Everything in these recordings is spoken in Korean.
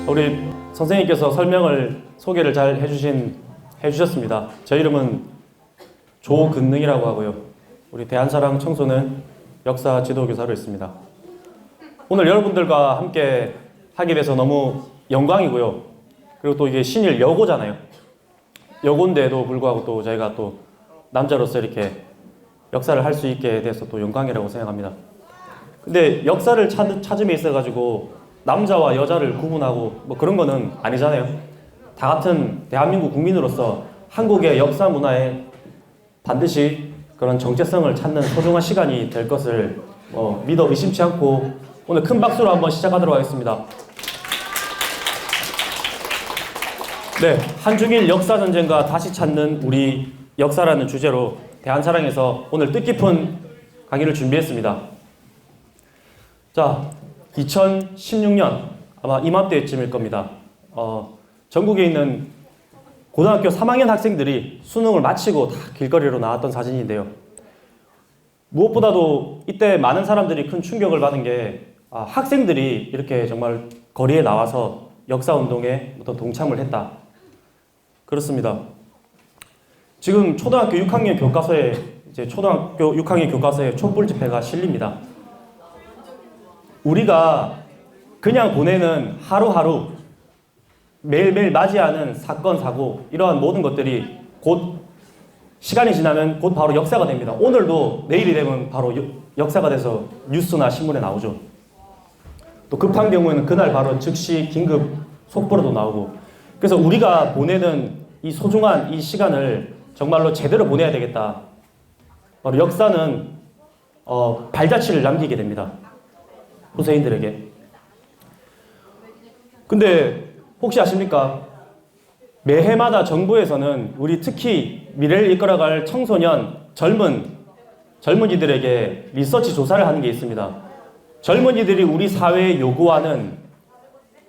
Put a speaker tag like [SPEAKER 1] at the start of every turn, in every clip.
[SPEAKER 1] 우리 선생님께서 소개를 잘 해주셨습니다. 제 이름은 조근능이라고 하고요. 우리 대한사랑 청소년 역사 지도교사로 있습니다. 오늘 여러분들과 함께 하게 돼서 너무 영광이고요. 그리고 또 이게 신일 여고잖아요. 여고인데도 불구하고 또 저희가 또 남자로서 이렇게 역사를 할 수 있게 돼서 또 영광이라고 생각합니다. 근데 역사를 찾음에 있어가지고 남자와 여자를 구분하고 뭐 그런 거는 아니잖아요. 다 같은 대한민국 국민으로서 한국의 역사 문화에 반드시 그런 정체성을 찾는 소중한 시간이 될 것을 믿어 의심치 않고 오늘 큰 박수로 한번 시작하도록 하겠습니다. 네, 한중일 역사전쟁과 다시 찾는 우리 역사라는 주제로 대한사랑에서 오늘 뜻깊은 강의를 준비했습니다. 자, 2016년 아마 이맘때쯤일 겁니다. 전국에 있는 고등학교 3학년 학생들이 수능을 마치고 다 길거리로 나왔던 사진인데요. 무엇보다도 이때 많은 사람들이 큰 충격을 받은 게 학생들이 이렇게 정말 거리에 나와서 역사운동에 어떤 동참을 했다. 그렇습니다. 지금 초등학교 6학년 교과서에 촛불 집회가 실립니다. 우리가 그냥 보내는 하루하루 매일매일 맞이하는 사건, 사고 이러한 모든 것들이 곧 시간이 지나면 곧 바로 역사가 됩니다. 오늘도 내일이 되면 바로 역사가 돼서 뉴스나 신문에 나오죠. 또 급한 경우에는 그날 바로 즉시 긴급 속보로도 나오고. 그래서 우리가 보내는 이 소중한 이 시간을 정말로 제대로 보내야 되겠다. 바로 역사는 발자취를 남기게 됩니다. 후세인들에게. 근데 혹시 아십니까? 매해마다 정부에서는 우리 특히 미래를 이끌어갈 청소년, 젊은이들에게 리서치 조사를 하는 게 있습니다. 젊은이들이 우리 사회에 요구하는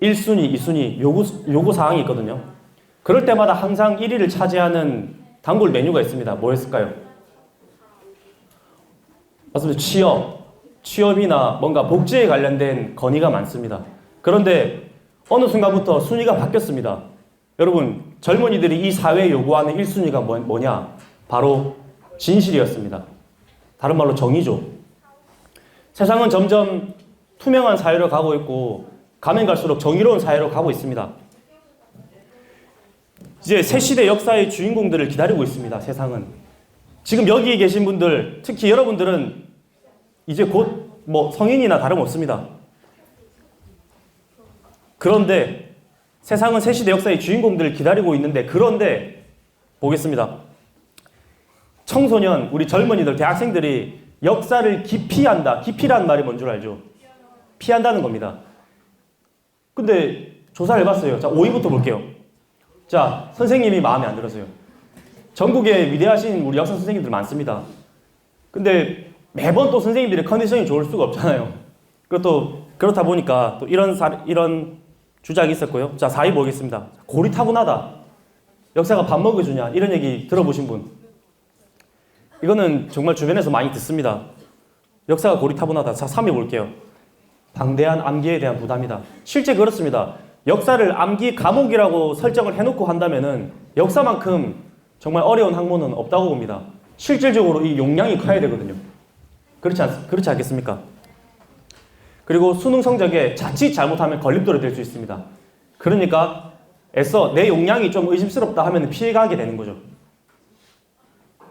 [SPEAKER 1] 1순위, 2순위 요구 사항이 있거든요. 그럴 때마다 항상 1위를 차지하는 단골 메뉴가 있습니다. 뭐였을까요? 맞습니다. 취업이나 뭔가 복지에 관련된 건의가 많습니다. 그런데 어느 순간부터 순위가 바뀌었습니다. 여러분, 젊은이들이 이 사회에 요구하는 1순위가 뭐냐? 바로 진실이었습니다. 다른 말로 정의죠. 세상은 점점 투명한 사회로 가고 있고 가면 갈수록 정의로운 사회로 가고 있습니다. 이제 새 시대 역사의 주인공들을 기다리고 있습니다. 세상은. 지금 여기 계신 분들, 특히 여러분들은 이제 곧 성인이나 다름없습니다. 그런데 세상은 새 시대 역사의 주인공들을 기다리고 있는데, 그런데 보겠습니다. 청소년, 우리 젊은이들, 대학생들이 역사를 기피한다. 기피라는 말이 뭔 줄 알죠? 피한다는 겁니다. 근데 조사를 해봤어요. 자, 5위부터 볼게요. 자, 선생님이 마음에 안 들어서요. 전국에 위대하신 우리 역사 선생님들 많습니다. 근데 매번 또 선생님들의 컨디션이 좋을 수가 없잖아요. 그렇다 보니까 또 이런 주장이 있었고요. 자, 4위 보겠습니다. 고리타분하다. 역사가 밥 먹여주냐. 이런 얘기 들어보신 분. 이거는 정말 주변에서 많이 듣습니다. 역사가 고리타분하다. 자, 3위 볼게요. 방대한 암기에 대한 부담이다. 실제 그렇습니다. 역사를 암기 과목이라고 설정을 해놓고 한다면은 역사만큼 정말 어려운 학문은 없다고 봅니다. 실질적으로 이 용량이 커야 되거든요. 그렇지 않겠습니까? 그리고 수능 성적에 자칫 잘못하면 걸림돌이 될 수 있습니다. 그러니까 애써 내 용량이 좀 의심스럽다 하면 피해가게 되는 거죠.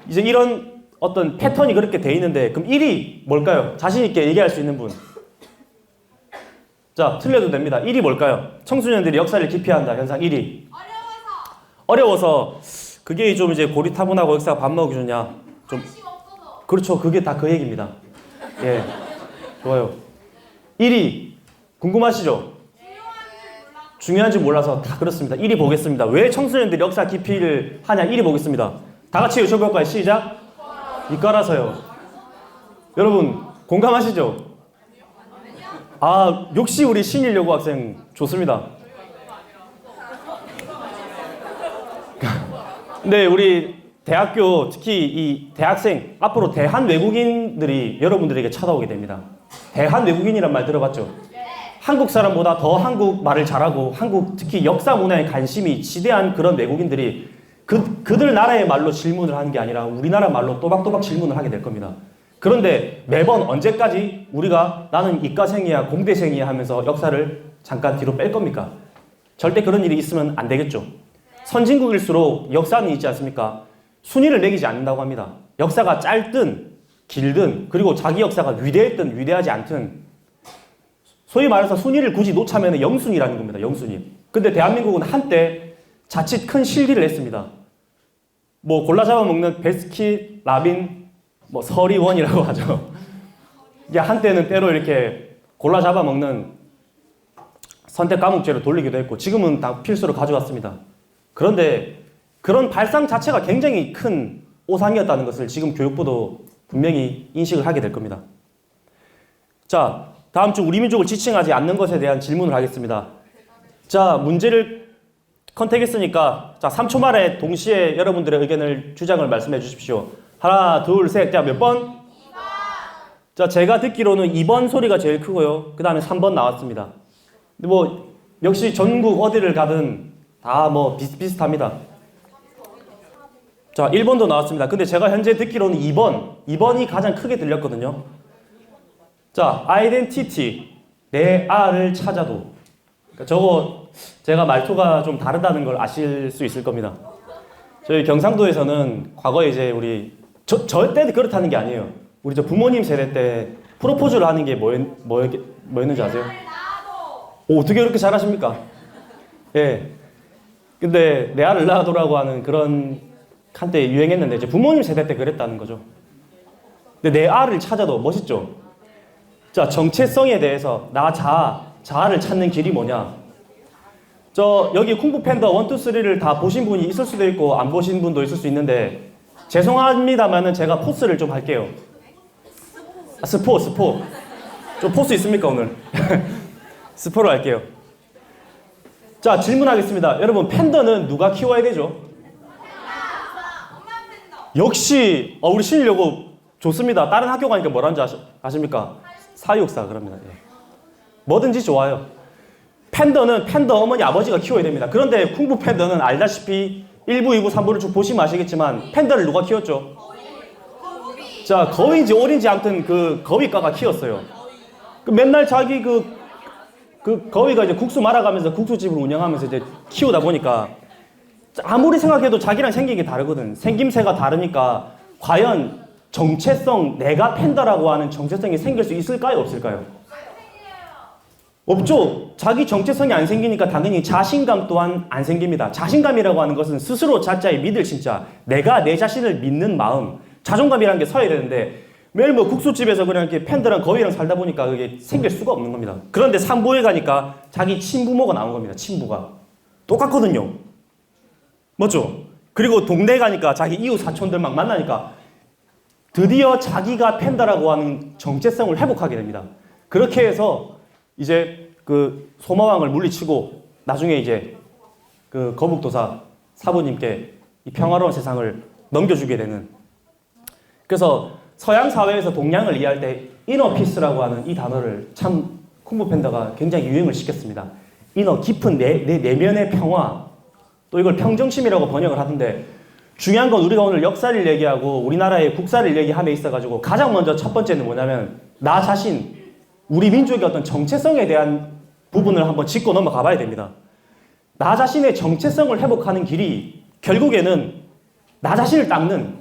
[SPEAKER 1] 이제 이런 어떤 패턴이 그렇게 돼 있는데, 그럼 1위 뭘까요? 자신 있게 얘기할 수 있는 분. 자, 틀려도 됩니다. 1위 뭘까요? 청소년들이 역사를 기피한다. 현상 1위. 어려워서. 그게 좀 이제 고리타분하고 역사가 밥 먹여주냐. 좀. 그렇죠. 그게 다 그 얘기입니다. 예. 좋아요. 1위. 궁금하시죠? 중요한지 몰라서 다 그렇습니다. 1위 보겠습니다. 왜 청소년들이 역사 기피를 하냐? 1위 보겠습니다. 다 같이 외쳐볼까요? 시작. 이과라서요. 여러분, 공감하시죠? 역시 우리 신일 여고 학생 좋습니다. 근데 우리 대학교, 특히 이 대학생, 앞으로 대한 외국인들이 여러분들에게 찾아오게 됩니다. 대한 외국인이란 말 들어봤죠? 한국 사람보다 더 한국말을 잘하고 한국 특히 역사 문화에 관심이 지대한 그런 외국인들이 그들 나라의 말로 질문을 하는 게 아니라 우리나라 말로 또박또박 질문을 하게 될 겁니다. 그런데 매번 언제까지 우리가 나는 이과생이야 공대생이야 하면서 역사를 잠깐 뒤로 뺄 겁니까? 절대 그런 일이 있으면 안 되겠죠. 선진국일수록 역사는 있지 않습니까? 순위를 매기지 않는다고 합니다. 역사가 짧든 길든 그리고 자기 역사가 위대했든 위대하지 않든 소위 말해서 순위를 굳이 놓자면 영순위라는 겁니다. 영순위. 근데 대한민국은 한때 자칫 큰 실기를 했습니다. 뭐 골라 잡아먹는 베스킨 라빈 뭐 서리원이라고 하죠. 이게 한때는 때로 이렇게 골라 잡아먹는 선택 과목제로 돌리기도 했고 지금은 다 필수로 가져왔습니다. 그런데 그런 발상 자체가 굉장히 큰 오산이었다는 것을 지금 교육부도 분명히 인식을 하게 될 겁니다. 자, 다음 주 우리 민족을 지칭하지 않는 것에 대한 질문을 하겠습니다. 자, 문제를 컨택했으니까 자, 3초 만에 동시에 여러분들의 의견을 주장을 말씀해 주십시오. 하나, 둘, 셋. 자, 몇 번? 2번. 자, 제가 듣기로는 2번 소리가 제일 크고요. 그 다음에 3번 나왔습니다. 근데 뭐 역시 전국 어디를 가든 다 뭐 비슷비슷합니다. 자, 1번도 나왔습니다. 근데 제가 현재 듣기로는 2번이 가장 크게 들렸거든요. 자, 아이덴티티, 내 아를 찾아도. 그러니까 저거 제가 말투가 좀 다르다는 걸 아실 수 있을 겁니다. 저희 경상도에서는 과거에 이제 우리 절대 그렇다는 게 아니에요. 우리 저 부모님 세대 때 프로포즈를 하는 게 뭐였는지 아세요? 오, 어떻게 그렇게 잘하십니까? 예. 근데 내 아를 낳아도라고 하는 그런 한때 유행했는데 이제 부모님 세대 때 그랬다는 거죠. 근데 내 아를 찾아도 멋있죠? 자, 정체성에 대해서 나 자아를 찾는 길이 뭐냐? 저 여기 쿵푸 팬더 1, 2, 3를 다 보신 분이 있을 수도 있고 안 보신 분도 있을 수 있는데 죄송합니다만은 제가 포스를 좀 할게요. 아, 스포. 좀 포스 있습니까 오늘? 스포로 할게요. 자, 질문하겠습니다. 여러분 팬더는 누가 키워야 되죠? 역시 우리 신일여고 좋습니다. 다른 학교 가니까 뭐라는지 아십니까? 사육사 그럽니다. 예. 뭐든지 좋아요. 팬더는 팬더 어머니 아버지가 키워야 됩니다. 그런데 쿵푸 팬더는 알다시피 1부, 2부, 3부를 쭉 보시면 아시겠지만 팬더를 누가 키웠죠? 자, 거위인지 오리인지 아무튼 그 거위과가 키웠어요. 맨날 자기 그 거위가 이제 국수 말아가면서 국수집을 운영하면서 이제 키우다 보니까 아무리 생각해도 자기랑 생긴 게 다르거든. 생김새가 다르니까 과연 정체성, 내가 팬더라고 하는 정체성이 생길 수 있을까요? 없을까요? 없죠. 자기 정체성이 안 생기니까 당연히 자신감 또한 안 생깁니다. 자신감이라고 하는 것은 스스로 자자의 믿을 진짜 내가 내 자신을 믿는 마음, 자존감이라는 게 서야 되는데 매일 뭐 국수집에서 그냥 이렇게 팬더랑 거위랑 살다 보니까 그게 생길 수가 없는 겁니다. 그런데 산부에 가니까 자기 친부모가 나온 겁니다. 친부가. 똑같거든요. 맞죠? 그리고 동네 가니까 자기 이웃 사촌들 막 만나니까 드디어 자기가 팬더라고 하는 정체성을 회복하게 됩니다. 그렇게 해서 이제 그 소마왕을 물리치고 나중에 이제 그 거북도사 사부님께 이 평화로운 세상을 넘겨주게 되는. 그래서 서양 사회에서 동양을 이해할 때 이너피스라고 하는 이 단어를 참 쿵푸 팬더가 굉장히 유행을 시켰습니다. 이너 깊은 내 내면의 평화, 또 이걸 평정심이라고 번역을 하던데 중요한 건 우리가 오늘 역사를 얘기하고 우리나라의 국사를 얘기함에 있어가지고 가장 먼저 첫 번째는 뭐냐면 나 자신, 우리 민족의 어떤 정체성에 대한 부분을 한번 짚고 넘어가 봐야 됩니다. 나 자신의 정체성을 회복하는 길이 결국에는 나 자신을 닦는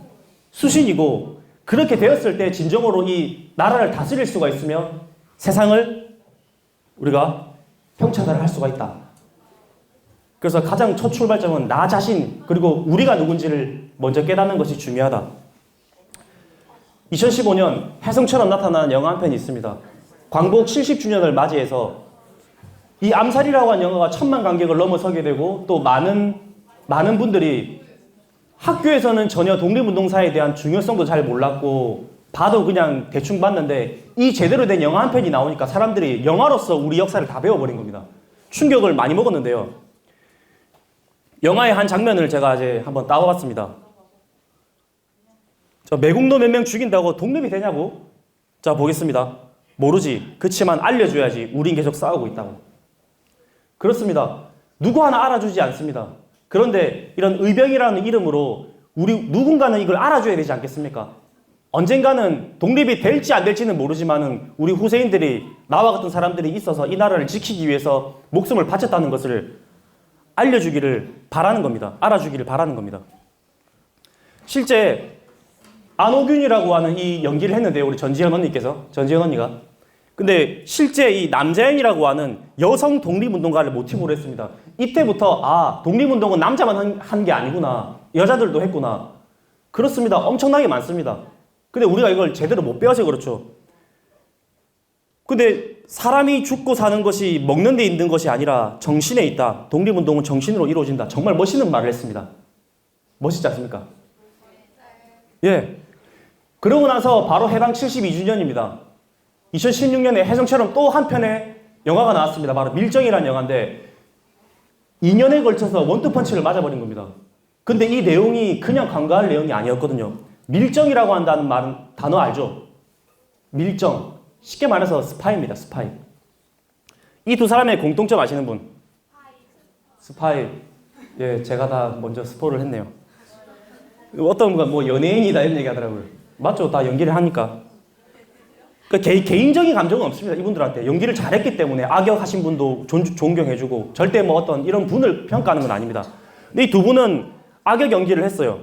[SPEAKER 1] 수신이고 그렇게 되었을 때 진정으로 이 나라를 다스릴 수가 있으며 세상을 우리가 평천을 할 수가 있다. 그래서 가장 첫 출발점은 나 자신 그리고 우리가 누군지를 먼저 깨닫는 것이 중요하다. 2015년 혜성처럼 나타난 영화 한 편이 있습니다. 광복 70주년을 맞이해서 이 암살이라고 하는 영화가 1000만 관객을 넘어서게 되고 또 많은 분들이 학교에서는 전혀 독립운동사에 대한 중요성도 잘 몰랐고 봐도 그냥 대충 봤는데 이 제대로 된 영화 한 편이 나오니까 사람들이 영화로서 우리 역사를 다 배워버린 겁니다. 충격을 많이 먹었는데요. 영화의 한 장면을 제가 이제 한번 따와봤습니다. 저 매국노 몇 명 죽인다고 독립이 되냐고? 자, 보겠습니다. 모르지. 그치만 알려줘야지. 우린 계속 싸우고 있다고. 그렇습니다. 누구 하나 알아주지 않습니다. 그런데 이런 의병이라는 이름으로 누군가는 이걸 알아줘야 되지 않겠습니까? 언젠가는 독립이 될지 안 될지는 모르지만은 우리 후세인들이 나와 같은 사람들이 있어서 이 나라를 지키기 위해서 목숨을 바쳤다는 것을 알려주기를 바라는 겁니다. 알아주기를 바라는 겁니다. 실제 안호균이라고 하는 이 연기를 했는데요. 우리 전지현 언니가. 근데 실제 이 남자연이라고 하는 여성 독립운동가를 모티브로 했습니다. 이때부터 독립운동은 남자만 한 게 아니구나. 여자들도 했구나. 그렇습니다. 엄청나게 많습니다. 근데 우리가 이걸 제대로 못 배워서 그렇죠. 근데 사람이 죽고 사는 것이 먹는 데 있는 것이 아니라 정신에 있다. 독립운동은 정신으로 이루어진다. 정말 멋있는 말을 했습니다. 멋있지 않습니까? 예. 그러고 나서 바로 해방 72주년입니다. 2016년에 혜성처럼 또 한 편의 영화가 나왔습니다. 바로 밀정이라는 영화인데 2년에 걸쳐서 원투펀치를 맞아버린 겁니다. 근데 이 내용이 그냥 간과할 내용이 아니었거든요. 밀정이라고 한다는 단어 알죠? 밀정. 쉽게 말해서 스파이입니다. 스파이. 이 두 사람의 공통점 아시는 분? 스파이. 예, 제가 다 먼저 스포를 했네요. 어떤 분가 뭐 연예인이다 이런 얘기 하더라고요. 맞죠? 다 연기를 하니까. 그러니까 개인적인 감정은 없습니다. 이분들한테. 연기를 잘했기 때문에 악역하신 분도 존경해주고 절대 뭐 어떤 이런 분을 평가하는 건 아닙니다. 근데 이 두 분은 악역 연기를 했어요.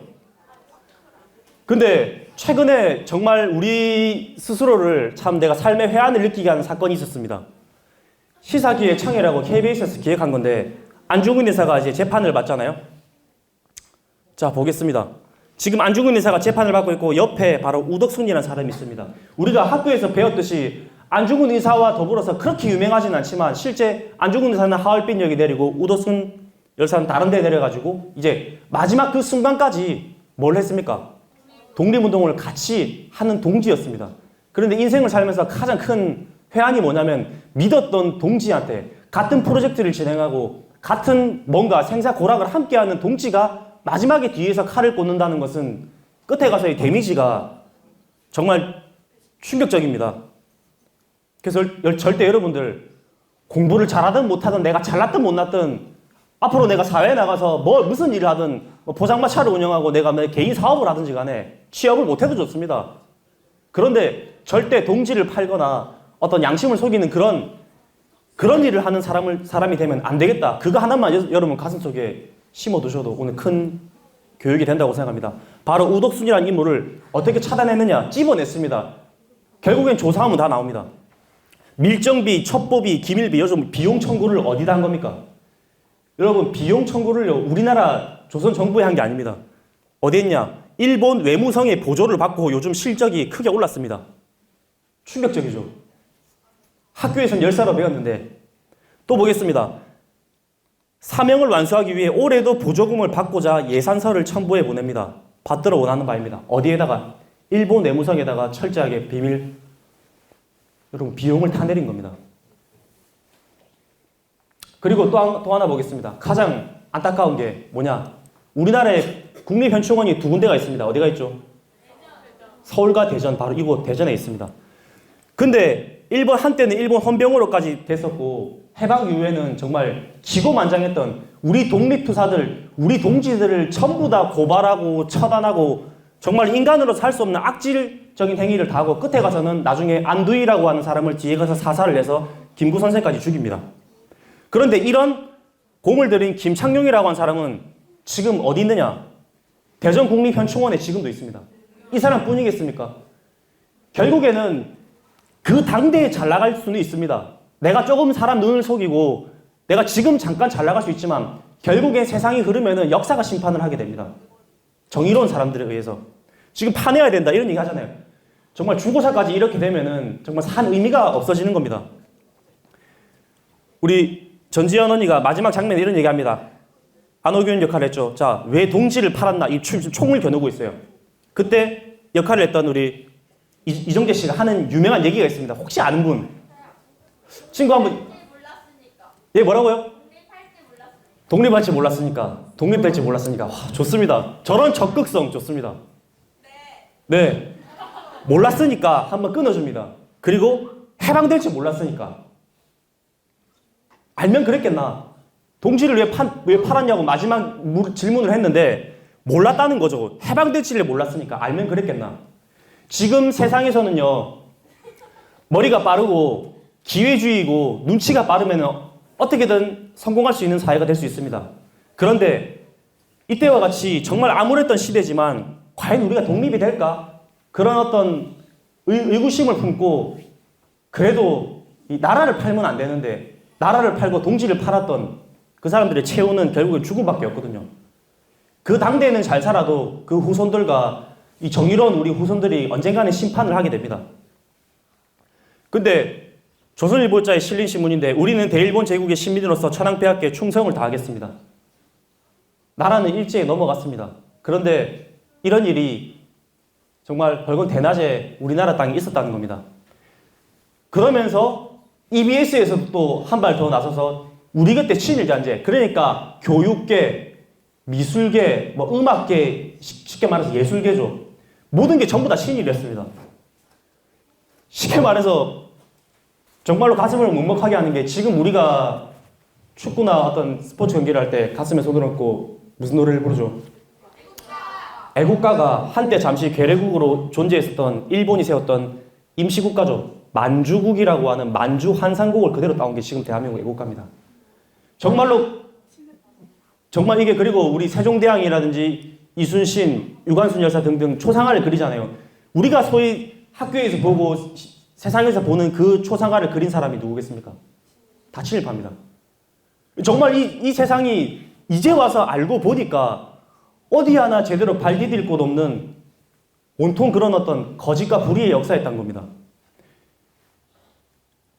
[SPEAKER 1] 근데 최근에 정말 우리 스스로를 참 내가 삶의 회한을 느끼게 하는 사건이 있었습니다. 시사기획 창회라고 KBS에서 기획한 건데 안중근 의사가 이제 재판을 받잖아요. 자, 보겠습니다. 지금 안중근 의사가 재판을 받고 있고 옆에 바로 우덕순이라는 사람이 있습니다. 우리가 학교에서 배웠듯이 안중근 의사와 더불어서 그렇게 유명하진 않지만 실제 안중근 의사는 하얼빈역에 내리고 우덕순 열사는 다른 데 내려가지고 이제 마지막 그 순간까지 뭘 했습니까? 독립운동을 같이 하는 동지였습니다. 그런데 인생을 살면서 가장 큰 회한이 뭐냐면 믿었던 동지한테 같은 프로젝트를 진행하고 같은 뭔가 생사고락을 함께하는 동지가 마지막에 뒤에서 칼을 꽂는다는 것은 끝에 가서의 데미지가 정말 충격적입니다. 그래서 절대 여러분들 공부를 잘하든 못하든 내가 잘났든 못났든 앞으로 내가 사회에 나가서 무슨 일을 하든 포장마차를 운영하고 내가 개인 사업을 하든지 간에 취업을 못해도 좋습니다. 그런데 절대 동지를 팔거나 어떤 양심을 속이는 그런 일을 하는 사람이 되면 안 되겠다. 그거 하나만 여러분 가슴속에 심어두셔도 오늘 큰 교육이 된다고 생각합니다. 바로 우덕순이라는 인물을 어떻게 차단했느냐? 찝어냈습니다. 결국엔 조사하면 다 나옵니다. 밀정비, 첩보비, 기밀비, 요즘 비용 청구를 어디다 한 겁니까? 여러분 비용 청구를요 우리나라 조선 정부에 한 게 아닙니다. 어디 했냐? 일본 외무성의 보조를 받고 요즘 실적이 크게 올랐습니다. 충격적이죠. 학교에서는 열사로 배웠는데 또 보겠습니다. 사명을 완수하기 위해 올해도 보조금을 받고자 예산서를 첨부해 보냅니다. 받들어 원하는 바입니다. 어디에다가? 일본 외무성에다가 철저하게 비밀 여러분 비용을 타내린 겁니다. 그리고 또 하나 보겠습니다. 가장 안타까운 게 뭐냐? 우리나라에 국립현충원이 두 군데가 있습니다. 어디가 있죠? 서울과 대전, 바로 이곳 대전에 있습니다. 근데 한때는 일본 헌병으로까지 됐었고 해방 이후에는 정말 기고만장했던 우리 독립투사들, 우리 동지들을 전부 다 고발하고 처단하고 정말 인간으로 살 수 없는 악질적인 행위를 다 하고 끝에 가서는 나중에 안두희라고 하는 사람을 뒤에 가서 사살을 해서 김구 선생까지 죽입니다. 그런데 이런 공을 들인 김창룡이라고 하는 사람은 지금 어디 있느냐? 대전국립현충원에 지금도 있습니다. 이 사람뿐이겠습니까? 결국에는 그 당대에 잘 나갈 수는 있습니다. 내가 조금 사람 눈을 속이고 내가 지금 잠깐 잘 나갈 수 있지만 결국엔 세상이 흐르면은 역사가 심판을 하게 됩니다. 정의로운 사람들에 의해서. 지금 파내야 된다 이런 얘기 하잖아요. 정말 죽고사까지 이렇게 되면은 정말 산 의미가 없어지는 겁니다. 우리 전지현 언니가 마지막 장면에 이런 얘기합니다. 안호균 역할을 했죠. 자, 왜 동지를 팔았나? 이 총을 겨누고 있어요. 그때 역할을 했던 우리 이정재 씨가 하는 유명한 얘기가 있습니다. 혹시 아는 분? 친구 한번. 예, 뭐라고요? 독립할 줄 몰랐으니까. 독립될 줄 몰랐으니까. 와, 좋습니다. 저런 적극성 좋습니다. 네. 몰랐으니까 한번 끊어줍니다. 그리고 해방될지 몰랐으니까. 알면 그랬겠나. 동지를 왜 팔았냐고 마지막 질문을 했는데 몰랐다는 거죠. 해방될지를 몰랐으니까. 알면 그랬겠나. 지금 세상에서는요, 머리가 빠르고 기회주의고 눈치가 빠르면 어떻게든 성공할 수 있는 사회가 될 수 있습니다. 그런데 이때와 같이 정말 암울했던 시대지만 과연 우리가 독립이 될까? 그런 어떤 의구심을 품고 그래도 이 나라를 팔면 안 되는데 나라를 팔고 동지를 팔았던 그 사람들의 최후는 결국에 죽음밖에 없거든요. 그 당대에는 잘 살아도 그 후손들과 이 정의로운 우리 후손들이 언젠가는 심판을 하게 됩니다. 근데 조선일보자에 실린 신문인데 우리는 대일본 제국의 시민으로서 천황폐하께 충성을 다하겠습니다. 나라는 일제에 넘어갔습니다. 그런데 이런 일이 정말 벌건 대낮에 우리나라 땅에 있었다는 겁니다. 그러면서 EBS에서도 또 한 발 더 나서서 우리 그때 친일잔재, 그러니까 교육계, 미술계, 뭐 음악계, 쉽게 말해서 예술계죠. 모든 게 전부 다 친일이었습니다. 쉽게 말해서 정말로 가슴을 먹먹하게 하는 게 지금 우리가 축구나 어떤 스포츠 경기를 할 때 가슴에 손을 얹고 무슨 노래를 부르죠? 애국가가 한때 잠시 괴뢰국으로 존재했었던 일본이 세웠던 임시국가죠. 만주국이라고 하는 만주 환상곡을 그대로 따온 게 지금 대한민국 애국가입니다. 정말로 정말 이게 그리고 우리 세종대왕이라든지 이순신, 유관순 열사 등등 초상화를 그리잖아요. 우리가 소위 학교에서 보고 세상에서 보는 그 초상화를 그린 사람이 누구겠습니까? 다 친일파입니다. 정말 이 세상이 이제 와서 알고 보니까 어디 하나 제대로 발 디딜 곳 없는 온통 그런 어떤 거짓과 불의의 역사였던 겁니다.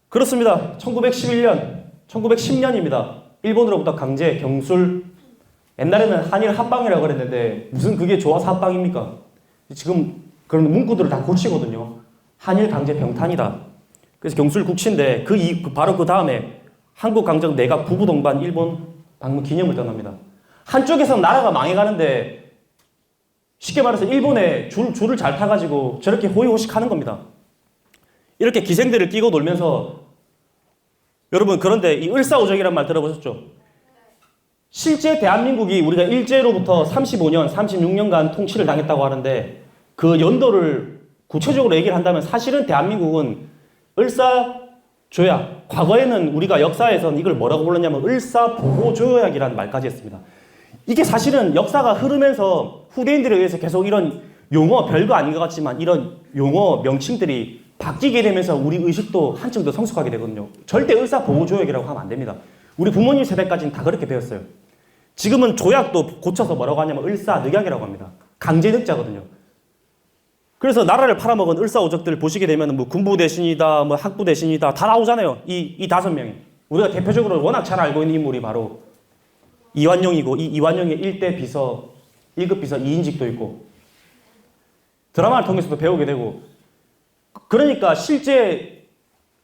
[SPEAKER 1] 그렇습니다. 1911년, 1910년입니다. 일본으로부터 강제 경술, 옛날에는 한일 합방이라고 그랬는데 무슨 그게 좋아서 합방입니까? 지금 그런 문구들을 다 고치거든요. 한일 강제 병탄이다. 그래서 경술 국치인데 바로 그 다음에 한국 강정 내각 부부 동반 일본 방문 기념을 떠납니다. 한쪽에서는 나라가 망해가는데 쉽게 말해서 일본에 줄을 잘 타가지고 저렇게 호의호식 하는 겁니다. 이렇게 기생들을 끼고 놀면서 여러분 그런데 이 을사오적이란 말 들어보셨죠? 실제 대한민국이 우리가 일제로부터 35년, 36년간 통치를 당했다고 하는데 그 연도를 구체적으로 얘기를 한다면 사실은 대한민국은 을사조약, 과거에는 우리가 역사에서는 이걸 뭐라고 불렀냐면 을사보호조약이라는 말까지 했습니다. 이게 사실은 역사가 흐르면서 후대인들에 의해서 계속 이런 용어, 별거 아닌 것 같지만 이런 용어, 명칭들이 바뀌게 되면서 우리 의식도 한층 더 성숙하게 되거든요. 절대 을사보호조약이라고 하면 안 됩니다. 우리 부모님 세대까지는 다 그렇게 배웠어요. 지금은 조약도 고쳐서 뭐라고 하냐면 을사늑약이라고 합니다. 강제늑자거든요. 그래서 나라를 팔아먹은 을사오적들 보시게 되면 뭐 군부 대신이다, 뭐 학부 대신이다 다 나오잖아요. 이 5명이. 우리가 대표적으로 워낙 잘 알고 있는 인물이 바로 이완용이고 이 이완용의 1대 비서, 1급 비서 2인직도 있고 드라마를 통해서도 배우게 되고 그러니까 실제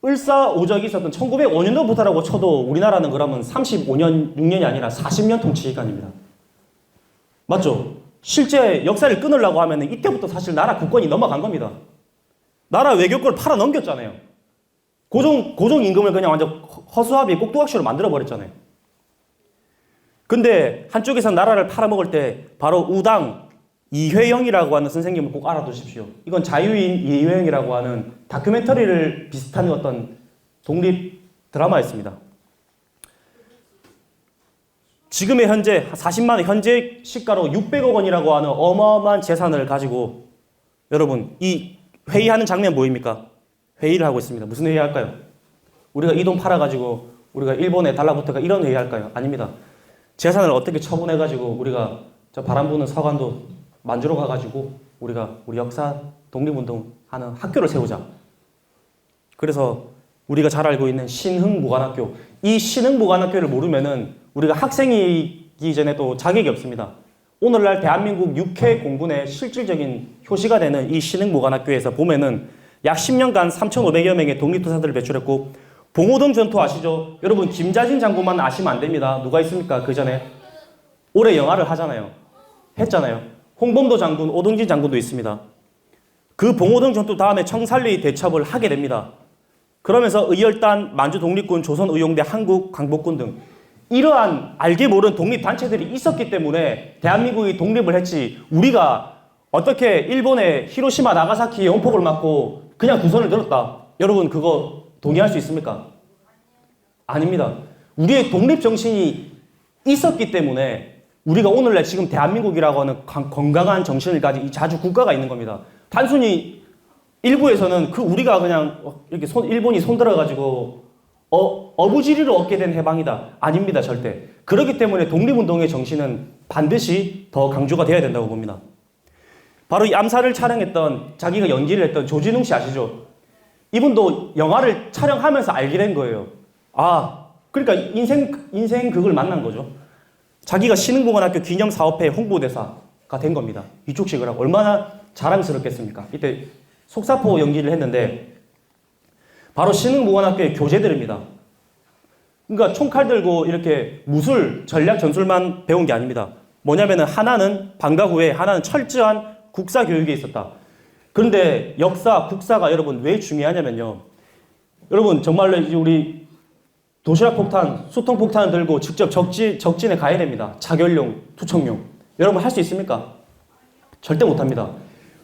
[SPEAKER 1] 을사오적이 있었던 1905년도부터라고 쳐도 우리나라는 그러면 35년, 6년이 아니라 40년 통치 기간입니다. 맞죠? 실제 역사를 끊으려고 하면 이때부터 사실 나라 국권이 넘어간 겁니다. 나라 외교권을 팔아 넘겼잖아요. 고종 임금을 그냥 완전 허수아비 꼭두각시로 만들어버렸잖아요. 근데 한쪽에서 나라를 팔아먹을 때 바로 우당 이회영이라고 하는 선생님을 꼭 알아두십시오. 이건 자유인 이회영이라고 하는 다큐멘터리를 비슷한 어떤 독립 드라마였습니다. 지금의 현재 40만원 현재 시가로 600억 원이라고 하는 어마어마한 재산을 가지고 여러분 이 회의하는 장면 보입니까? 회의를 하고 있습니다. 무슨 회의 할까요? 우리가 이 돈 팔아가지고 우리가 일본에 달라붙어가 이런 회의 할까요? 아닙니다. 재산을 어떻게 처분해가지고 우리가 저 바람 부는 서간도 만주로 가가지고 우리가 우리 역사 독립운동하는 학교를 세우자. 그래서 우리가 잘 알고 있는 신흥무관학교, 이 신흥무관학교를 모르면은 우리가 학생이기 전에도 자격이 없습니다. 오늘날 대한민국 육해 공군의 실질적인 효시가 되는 이 신흥무관학교에서 보면은 약 10년간 3,500여 명의 독립투사들을 배출했고 봉오동 전투 아시죠? 여러분 김자진 장군만 아시면 안 됩니다. 누가 있습니까? 그 전에 올해 영화를 하잖아요. 했잖아요. 홍범도 장군, 오동진 장군도 있습니다. 그 봉오동 전투 다음에 청산리 대첩을 하게 됩니다. 그러면서 의열단, 만주독립군, 조선의용대, 한국광복군 등 이러한 알게 모른 독립단체들이 있었기 때문에 대한민국이 독립을 했지, 우리가 어떻게 일본의 히로시마, 나가사키의 원폭을 맞고 그냥 두 손을 들었다. 여러분 그거 동의할 수 있습니까? 아닙니다. 우리의 독립정신이 있었기 때문에 우리가 오늘날 지금 대한민국이라고 하는 건강한 정신을 가진 이 자주 국가가 있는 겁니다. 단순히 일부에서는 우리가 그냥 이렇게 일본이 손들어가지고 어부지리로 얻게 된 해방이다. 아닙니다, 절대. 그렇기 때문에 독립운동의 정신은 반드시 더 강조가 돼야 된다고 봅니다. 바로 이 암살을 촬영했던, 자기가 연기를 했던 조진웅 씨 아시죠? 이분도 영화를 촬영하면서 알게 된 거예요. 그러니까 인생극을 만난 거죠. 자기가 신흥공원학교 기념사업회 홍보대사가 된 겁니다. 위촉식을 하고 얼마나 자랑스럽겠습니까? 이때 속사포 연기를 했는데 바로 신흥공원학교의 교재들입니다. 그러니까 총칼 들고 이렇게 무술, 전략, 전술만 배운 게 아닙니다. 뭐냐면은 하나는 방과 후에, 하나는 철저한 국사 교육에 있었다. 그런데 역사, 국사가 여러분 왜 중요하냐면요. 여러분 정말로 이제 우리 도시락 폭탄, 수통 폭탄을 들고 직접 적진에 가야 됩니다. 자결용, 투척용. 여러분 할 수 있습니까? 절대 못합니다.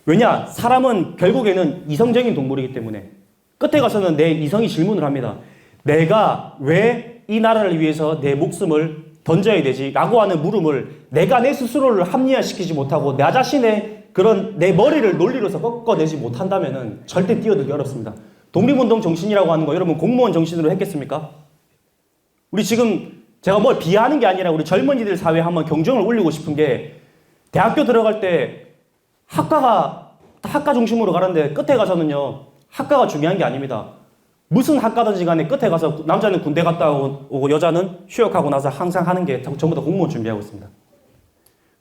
[SPEAKER 1] 왜냐? 사람은 결국에는 이성적인 동물이기 때문에 끝에 가서는 내 이성이 질문을 합니다. 내가 왜 이 나라를 위해서 내 목숨을 던져야 되지? 라고 하는 물음을 내가 내 스스로를 합리화시키지 못하고 나 자신의 그런 내 머리를 논리로서 꺾어내지 못한다면 절대 뛰어들기 어렵습니다. 독립운동 정신이라고 하는 거 여러분 공무원 정신으로 했겠습니까? 우리 지금 제가 뭘 비하하는 게 아니라 우리 젊은이들 사회에 한번 경종을 울리고 싶은 게 대학교 들어갈 때 학과 중심으로 가는데 끝에 가서는요. 학과가 중요한 게 아닙니다. 무슨 학과든지 간에 끝에 가서 남자는 군대 갔다 오고 여자는 휴학하고 나서 항상 하는 게 전부 다 공무원 준비하고 있습니다.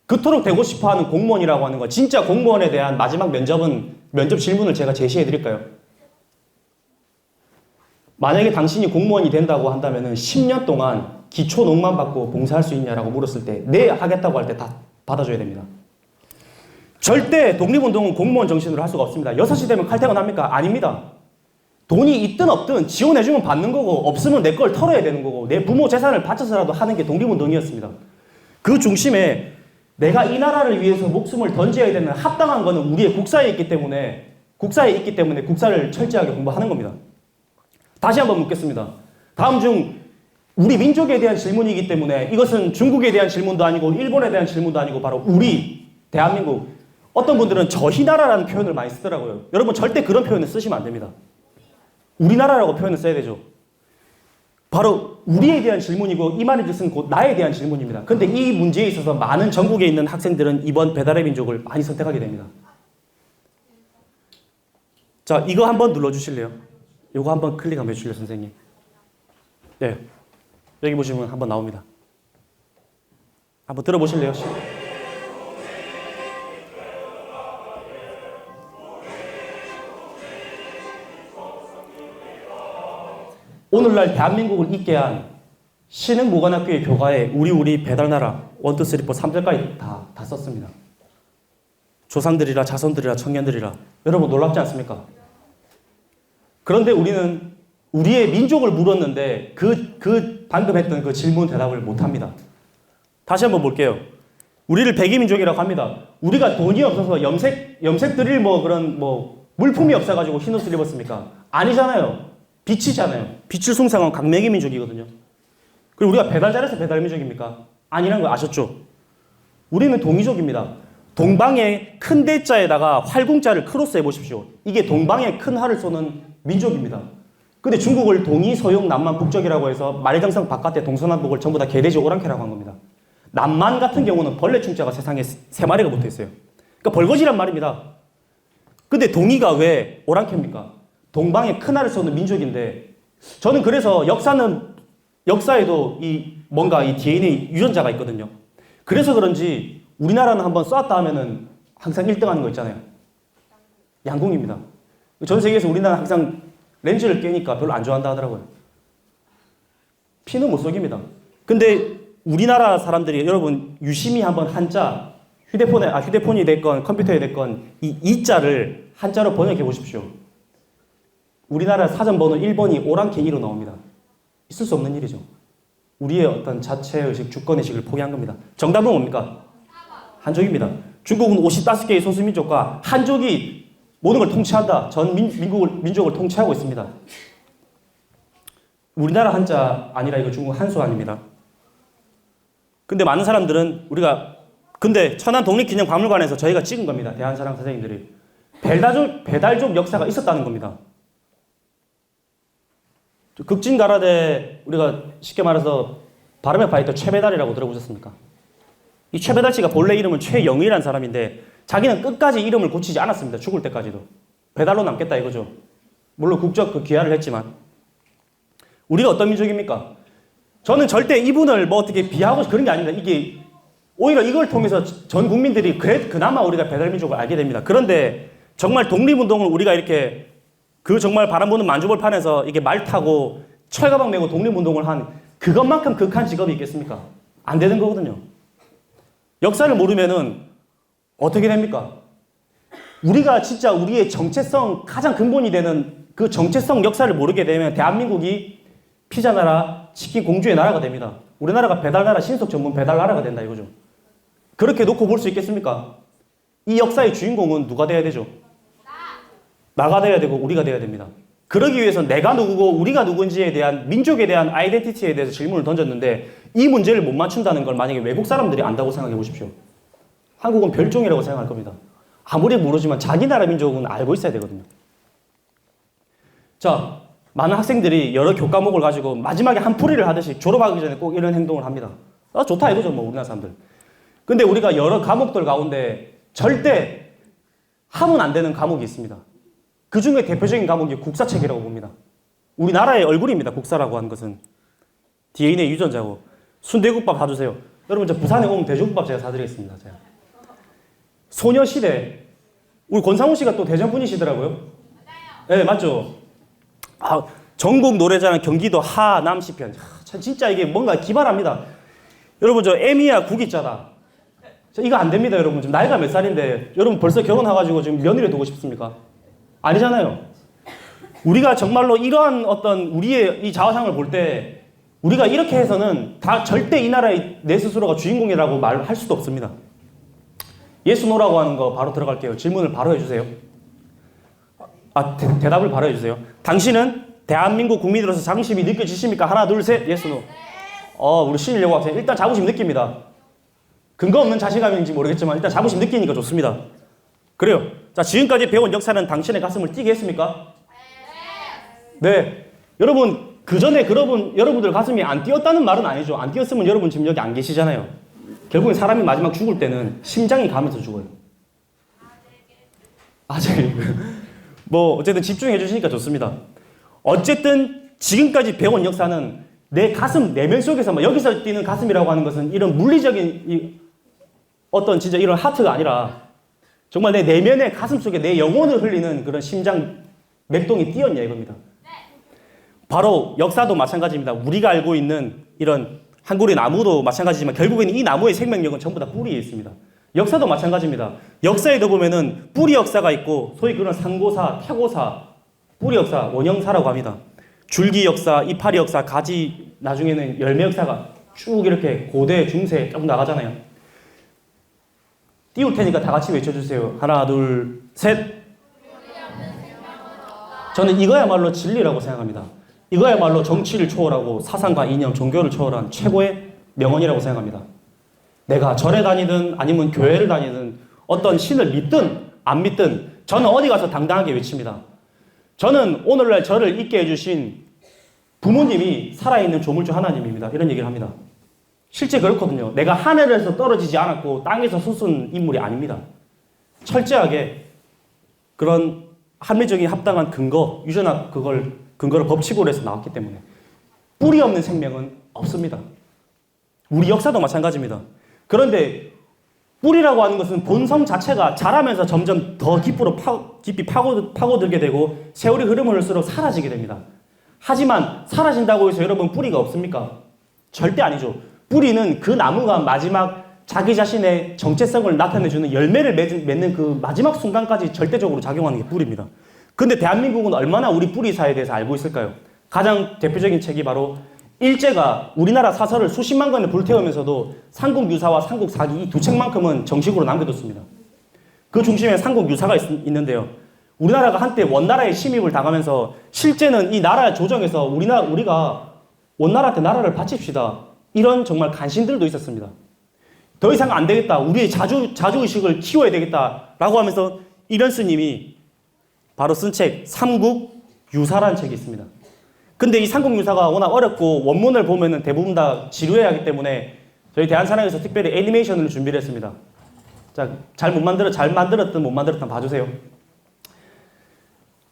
[SPEAKER 1] 그토록 되고 싶어하는 공무원이라고 하는 거 진짜 공무원에 대한 마지막 면접 질문을 제가 제시해 드릴까요? 만약에 당신이 공무원이 된다고 한다면 10년 동안 기초 농만 받고 봉사할 수 있냐라고 물었을 때 네 하겠다고 할 때 다 받아줘야 됩니다. 절대 독립운동은 공무원 정신으로 할 수가 없습니다. 6시 되면 칼퇴근합니까? 아닙니다. 돈이 있든 없든 지원해주면 받는 거고 없으면 내 걸 털어야 되는 거고 내 부모 재산을 바쳐서라도 하는 게 독립운동이었습니다. 그 중심에 내가 이 나라를 위해서 목숨을 던져야 되는 합당한 거는 우리의 국사에 있기 때문에 국사를 철저하게 공부하는 겁니다. 다시 한번 묻겠습니다. 다음 중 우리 민족에 대한 질문이기 때문에 이것은 중국에 대한 질문도 아니고 일본에 대한 질문도 아니고 바로 우리 대한민국, 어떤 분들은 저희나라라는 표현을 많이 쓰더라고요. 여러분 절대 그런 표현을 쓰시면 안 됩니다. 우리나라라고 표현을 써야 되죠. 바로 우리에 대한 질문이고 이 말의 뜻은 곧 나에 대한 질문입니다. 그런데 이 문제에 있어서 많은 전국에 있는 학생들은 이번 배달의 민족을 많이 선택하게 됩니다. 자, 이거 한번 눌러주실래요? 이거 한번 클릭 한번 해주실래요, 선생님? 네. 여기 보시면 한번 나옵니다. 한번 들어보실래요? 오늘날 대한민국을 있게 한 신흥보관학교의 교과에 우리 배달나라 1, 2, 3, 4, 3절까지 다 썼습니다. 조상들이라 자손들이라 청년들이라. 여러분 놀랍지 않습니까? 그런데 우리는 우리의 민족을 물었는데 방금 했던 그 질문 대답을 못합니다. 다시 한번 볼게요. 우리를 백이민족이라고 합니다. 우리가 돈이 없어서 염색 드릴 그런 물품이 없어가지고 흰 옷을 입었습니까? 아니잖아요. 빛이잖아요. 빛을 숭상한 강맹이 민족이거든요. 그리고 우리가 배달 잘해서 배달 민족입니까? 아니라는 거 아셨죠? 우리는 동이족입니다. 동방의 큰 대자에다가 활궁자를 크로스 해보십시오. 이게 동방의 큰 활을 쏘는 민족입니다. 근데 중국을 동이, 서용, 남만, 북쪽이라고 해서 말정성 바깥에 동서남북을 전부 다 개돼지 오랑캐라고 한 겁니다. 남만 같은 경우는 벌레 충자가 세상에 3마리가 붙어 있어요. 그러니까 벌거지란 말입니다. 근데 동이가 왜 오랑캐입니까? 동방의 큰 알을 쏘는 민족인데, 저는 그래서 역사에도 이 DNA 유전자가 있거든요. 그래서 그런지 우리나라는 한번 쏘았다 하면은 항상 1등 하는 거 있잖아요. 양궁입니다. 전 세계에서 우리나라는 항상 렌즈를 깨니까 별로 안 좋아한다 하더라고요. 피는 못 속입니다. 근데 우리나라 사람들이 여러분 유심히 한번 한자, 휴대폰이 됐건 컴퓨터에 됐건 이 이자를 한자로 번역해 보십시오. 우리나라 사전번호 1번이 오랑캐 1로 나옵니다. 있을 수 없는 일이죠. 우리의 어떤 자체의식, 주권의식을 포기한 겁니다. 정답은 뭡니까? 한족입니다. 중국은 55개의 소수민족과 한족이 모든 걸 통치한다. 전 민족을 통치하고 있습니다. 우리나라 한자 아니라 이거 중국 한수 아닙니다. 근데 많은 사람들은 근데 천안 독립기념박물관에서 저희가 찍은 겁니다. 대한사랑 선생님들이. 배달족 역사가 있었다는 겁니다. 극진가라데 우리가 쉽게 말해서 발음의 파이터 최배달이라고 들어보셨습니까? 이 최배달 씨가 본래 이름은 최영의라는 사람인데 자기는 끝까지 이름을 고치지 않았습니다. 죽을 때까지도. 배달로 남겠다 이거죠. 물론 국적 귀화를 했지만. 우리가 어떤 민족입니까? 저는 절대 이분을 뭐 어떻게 비하하고 그런 게 아닙니다. 이게 오히려 이걸 통해서 전 국민들이 그나마 우리가 배달민족을 알게 됩니다. 그런데 정말 독립운동을 우리가 이렇게 정말 바람 부는 만주벌판에서 이게 말 타고 철가방 메고 독립운동을 한 그것만큼 극한 직업이 있겠습니까? 안 되는 거거든요. 역사를 모르면은 어떻게 됩니까? 우리가 진짜 우리의 정체성, 가장 근본이 되는 그 정체성 역사를 모르게 되면 대한민국이 피자 나라, 치킨 공주의 나라가 됩니다. 우리나라가 배달 나라, 신속 전문 배달 나라가 된다 이거죠. 그렇게 놓고 볼 수 있겠습니까? 이 역사의 주인공은 누가 돼야 되죠? 나가 돼야 되고 우리가 돼야 됩니다. 그러기 위해서 내가 누구고 우리가 누군지에 대한 민족에 대한 아이덴티티에 대해서 질문을 던졌는데 이 문제를 못 맞춘다는 걸 만약에 외국 사람들이 안다고 생각해 보십시오. 한국은 별종이라고 생각할 겁니다. 아무리 모르지만 자기 나라 민족은 알고 있어야 되거든요. 자, 많은 학생들이 여러 교과목을 가지고 마지막에 한풀이를 하듯이 졸업하기 전에 꼭 이런 행동을 합니다. 좋다 이거죠, 뭐 우리나라 사람들. 근데 우리가 여러 과목들 가운데 절대 하면 안 되는 과목이 있습니다. 그 중에 대표적인 과목이 국사책이라고 봅니다. 우리나라의 얼굴입니다. 국사라고 하는 것은. DNA의 유전자고. 순대국밥 사주세요. 여러분 저 부산에 오면 돼지국밥 제가 사드리겠습니다. 제가. 소녀시대. 우리 권상우 씨가 또 대전 분이시더라고요. 맞아요. 네, 맞죠? 전국 노래자랑 경기도 하남시편. 진짜 이게 뭔가 기발합니다. 여러분 저 에미야 국이자다. 이거 안 됩니다, 여러분. 지금 나이가 몇 살인데 여러분 벌써 결혼해가지고 지금 며느리 두고 싶습니까? 아니잖아요. 우리가 정말로 이러한 어떤 우리의 이 자화상을 볼 때 우리가 이렇게 해서는 다 절대 이 나라의 내 스스로가 주인공이라고 말할 수도 없습니다. 예스 노라고 하는 거 바로 들어갈게요. 질문을 바로 해주세요. 대답을 바로 해주세요. 당신은 대한민국 국민으로서 자긍심이 느껴지십니까? 하나, 둘, 셋. 예스 노. 우리 신일여고 학생 일단 자부심 느낍니다. 근거 없는 자신감인지 모르겠지만 일단 자부심 느끼니까 좋습니다. 그래요. 자, 지금까지 배운 역사는 당신의 가슴을 뛰게 했습니까? 네. 여러분, 그 전에 여러분들 가슴이 안 뛰었다는 말은 아니죠. 안 뛰었으면 여러분 지금 여기 안 계시잖아요. 결국엔 사람이 마지막 죽을 때는 심장이 가면서 죽어요. 뭐, 어쨌든 집중해 주시니까 좋습니다. 어쨌든 지금까지 배운 역사는 내 가슴, 내면 속에서, 여기서 뛰는 가슴이라고 하는 것은 이런 물리적인 어떤 진짜 이런 하트가 아니라 정말 내 내면의 가슴 속에 내 영혼을 흘리는 그런 심장 맥동이 뛰었냐 이겁니다. 바로 역사도 마찬가지입니다. 우리가 알고 있는 이런 한 그루의 나무도 마찬가지지만 결국에는 이 나무의 생명력은 전부 다 뿌리에 있습니다. 역사도 마찬가지입니다. 역사에도 보면은 뿌리 역사가 있고 소위 그런 상고사, 타고사, 뿌리 역사, 원형사라고 합니다. 줄기 역사, 이파리 역사, 가지, 나중에는 열매 역사가 쭉 이렇게 고대, 중세 쭉 나가잖아요. 띄울 테니까 다 같이 외쳐주세요. 하나, 둘, 셋. 저는 이거야말로 진리라고 생각합니다. 이거야말로 정치를 초월하고 사상과 이념, 종교를 초월한 최고의 명언이라고 생각합니다. 내가 절에 다니든 아니면 교회를 다니든 어떤 신을 믿든 안 믿든 저는 어디 가서 당당하게 외칩니다. 저는 오늘날 저를 있게 해주신 부모님이 살아있는 조물주 하나님입니다. 이런 얘기를 합니다. 실제 그렇거든요. 내가 하늘에서 떨어지지 않았고 땅에서 솟은 인물이 아닙니다. 철저하게 그런 합리적인 합당한 근거, 유전학 근거를 법칙으로 해서 나왔기 때문에 뿌리 없는 생명은 없습니다. 우리 역사도 마찬가지입니다. 그런데 뿌리라고 하는 것은 본성 자체가 자라면서 점점 더 깊이 파고들게 되고 세월이 흐름을 흘수록 사라지게 됩니다. 하지만 사라진다고 해서 여러분 뿌리가 없습니까? 절대 아니죠. 뿌리는 그 나무가 마지막 자기 자신의 정체성을 나타내주는 열매를 맺는 그 마지막 순간까지 절대적으로 작용하는 게 뿌리입니다. 근데 대한민국은 얼마나 우리 뿌리사에 대해서 알고 있을까요? 가장 대표적인 책이 바로 일제가 우리나라 사설을 수십만 권을 불태우면서도 삼국유사와 삼국사기 이 두 책만큼은 정식으로 남겨뒀습니다. 그 중심에 삼국유사가 있는데요. 우리나라가 한때 원나라의 침입을 당하면서 실제는 이 나라 조정에서 우리가 원나라한테 나라를 바칩시다. 이런 정말 간신들도 있었습니다. 더 이상 안 되겠다. 우리의 자주의식을 키워야 되겠다라고 하면서 이런 스님이 바로 쓴 책 삼국유사라는 책이 있습니다. 근데 이 삼국유사가 워낙 어렵고 원문을 보면은 대부분 다 지루해야 하기 때문에 저희 대한사랑에서 특별히 애니메이션을 준비를 했습니다. 자, 잘 만들었든 못 만들었든 봐주세요.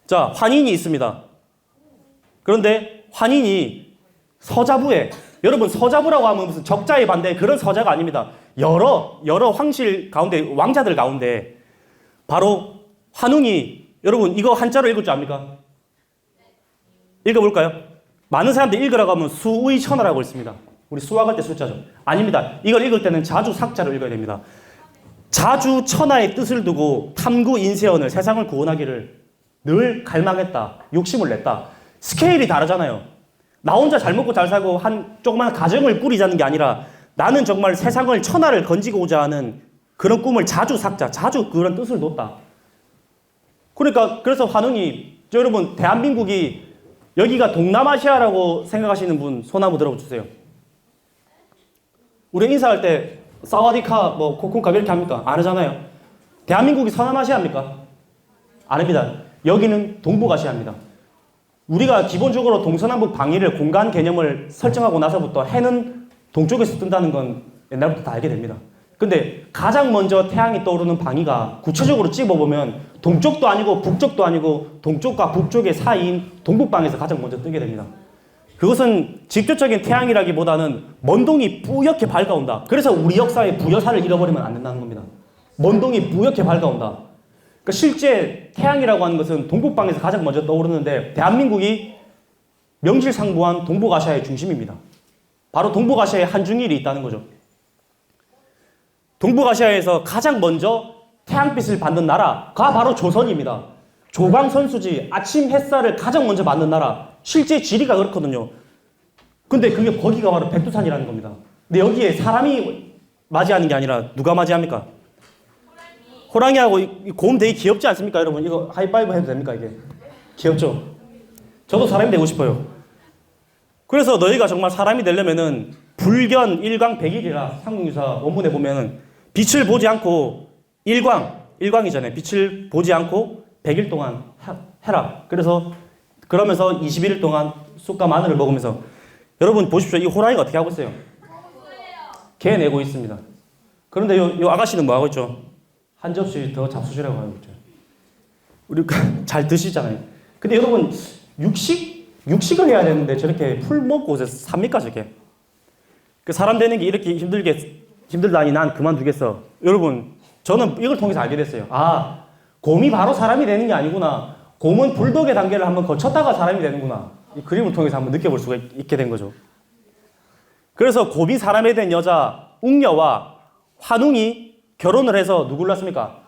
[SPEAKER 1] 자, 환인이 있습니다. 그런데 환인이 서자부에, 여러분 서자부라고 하면 무슨 적자에 반대 그런 서자가 아닙니다. 여러 황실 가운데, 왕자들 가운데 바로 환웅이, 여러분 이거 한자로 읽을 줄 압니까? 읽어볼까요? 많은 사람들이 읽으라고 하면 수의천하라고 읽습니다. 우리 수학할 때 숫자죠. 아닙니다. 이걸 읽을 때는 자주삭자로 읽어야 됩니다. 자주천하의 뜻을 두고 탐구인세언을, 세상을 구원하기를 늘 갈망했다. 욕심을 냈다. 스케일이 다르잖아요. 나 혼자 잘 먹고 잘 살고 한 조그만 가정을 꾸리자는 게 아니라 나는 정말 세상을, 천하를 건지고자 하는 그런 꿈을 자주삭자, 자주 그런 뜻을 뒀다. 그러니까 그래서 환웅이, 여러분 대한민국이 여기가 동남아시아라고 생각하시는 분 손 한번 들어주세요. 우리 인사할 때 사와디카, 뭐 코쿤카 이렇게 합니까? 안 하잖아요. 대한민국이 서남아시아입니까? 아닙니다. 여기는 동북아시아입니다. 우리가 기본적으로 동서남북 방위를 공간 개념을 설정하고 나서부터 해는 동쪽에서 뜬다는 건 옛날부터 다 알게 됩니다. 근데 가장 먼저 태양이 떠오르는 방위가 구체적으로 찍어보면 동쪽도 아니고 북쪽도 아니고 동쪽과 북쪽의 사이인 동북방에서 가장 먼저 뜨게 됩니다. 그것은 직접적인 태양이라기보다는 먼동이 뿌옇게 밝아온다. 그래서 우리 역사의 부여사를 잃어버리면 안 된다는 겁니다. 먼동이 뿌옇게 밝아온다. 그러니까 실제 태양이라고 하는 것은 동북방에서 가장 먼저 떠오르는데 대한민국이 명실상부한 동북아시아의 중심입니다. 바로 동북아시아에 한중일이 있다는 거죠. 동북아시아에서 가장 먼저 태양빛을 받는 나라가 바로 조선입니다. 조광선수지, 아침 햇살을 가장 먼저 받는 나라. 실제 지리가 그렇거든요. 근데 그게 거기가 바로 백두산이라는 겁니다. 근데 여기에 사람이 맞이하는 게 아니라 누가 맞이합니까? 호랑이하고 곰 되게 귀엽지 않습니까, 여러분? 이거 하이파이브 해도 됩니까, 이게? 귀엽죠? 저도 사람이 되고 싶어요. 그래서 너희가 정말 사람이 되려면은 불견 일광백일이라 삼국유사 원문에 보면은 빛을 보지 않고 일광이잖아요. 빛을 보지 않고 100일 동안 해라. 그러면서 21일 동안 쑥과 마늘을 먹으면서 여러분 보십시오. 이 호랑이가 어떻게 하고 있어요? 개 내고 있습니다. 그런데 요 아가씨는 뭐 하고 있죠? 한 접시 더 잡수시라고 하고 있죠. 우리 잘 드시잖아요. 근데 여러분 육식을 해야 되는데 저렇게 풀 먹고 삽니까 저게? 그 사람 되는 게 이렇게 힘들다니 난 그만두겠어. 여러분 저는 이걸 통해서 알게 됐어요. 아, 곰이 바로 사람이 되는 게 아니구나. 곰은 불독의 단계를 한번 거쳤다가 사람이 되는구나. 이 그림을 통해서 한번 느껴볼 수가 있게 된 거죠. 그래서 곰이 사람이 된 여자 웅녀와 환웅이 결혼을 해서 누굴 낳았습니까?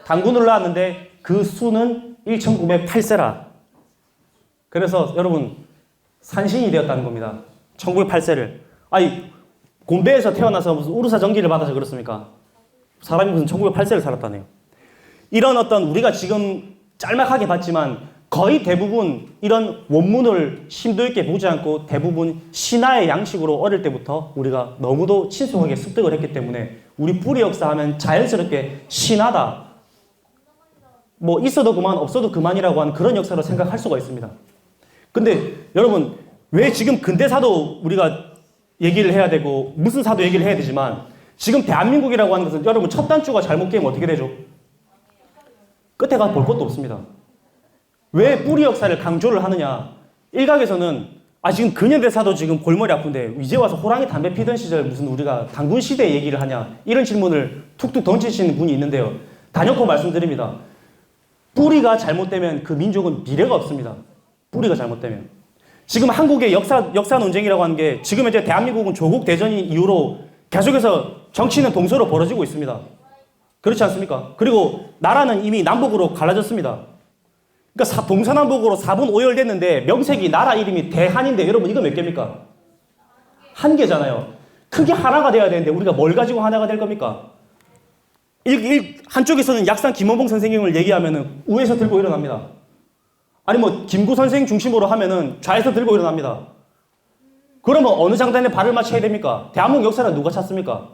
[SPEAKER 1] 당군을 낳았는데 그 수는 1908세라. 그래서 여러분 산신이 되었다는 겁니다. 1908세를. 아니 곰배에서 태어나서 무슨 우르사 전기를 받아서 그렇습니까? 사람이 무슨 1908세를 살았다네요. 이런 어떤 우리가 지금 짤막하게 봤지만 거의 대부분 이런 원문을 심도 있게 보지 않고 대부분 신화의 양식으로 어릴 때부터 우리가 너무도 친숙하게 습득을 했기 때문에 우리 뿌리 역사 하면 자연스럽게 신화다. 뭐 있어도 그만 없어도 그만이라고 하는 그런 역사로 생각할 수가 있습니다. 근데 여러분 왜 지금 근대사도 우리가 얘기를 해야 되고 무슨 사도 얘기를 해야 되지만 지금 대한민국이라고 하는 것은 여러분 첫 단추가 잘못 끼면 어떻게 되죠? 끝에 가서 볼 것도 없습니다. 왜 뿌리 역사를 강조를 하느냐? 일각에서는 지금 근현대사도 지금 골머리 아픈데 이제 와서 호랑이 담배 피던 시절 무슨 우리가 당군 시대 얘기를 하냐? 이런 질문을 툭툭 던지시는 분이 있는데요. 단연코 말씀드립니다. 뿌리가 잘못되면 그 민족은 미래가 없습니다. 뿌리가 잘못되면. 지금 한국의 역사 논쟁이라고 하는 게 지금 현재 대한민국은 조국 대전 이후로 계속해서 정치는 동서로 벌어지고 있습니다. 그렇지 않습니까? 그리고 나라는 이미 남북으로 갈라졌습니다. 그러니까 동서남북으로 4분 5열 됐는데 명색이 나라 이름이 대한인데 여러분 이거 몇 개입니까? 한 개잖아요. 크게 하나가 돼야 되는데 우리가 뭘 가지고 하나가 될 겁니까? 한쪽에서는 약산 김원봉 선생님을 얘기하면은 우에서 들고 일어납니다. 아니 뭐 김구 선생 중심으로 하면은 좌에서 들고 일어납니다. 그러면 어느 장단에 발을 맞춰야 됩니까? 대한민국 역사는 누가 찾습니까?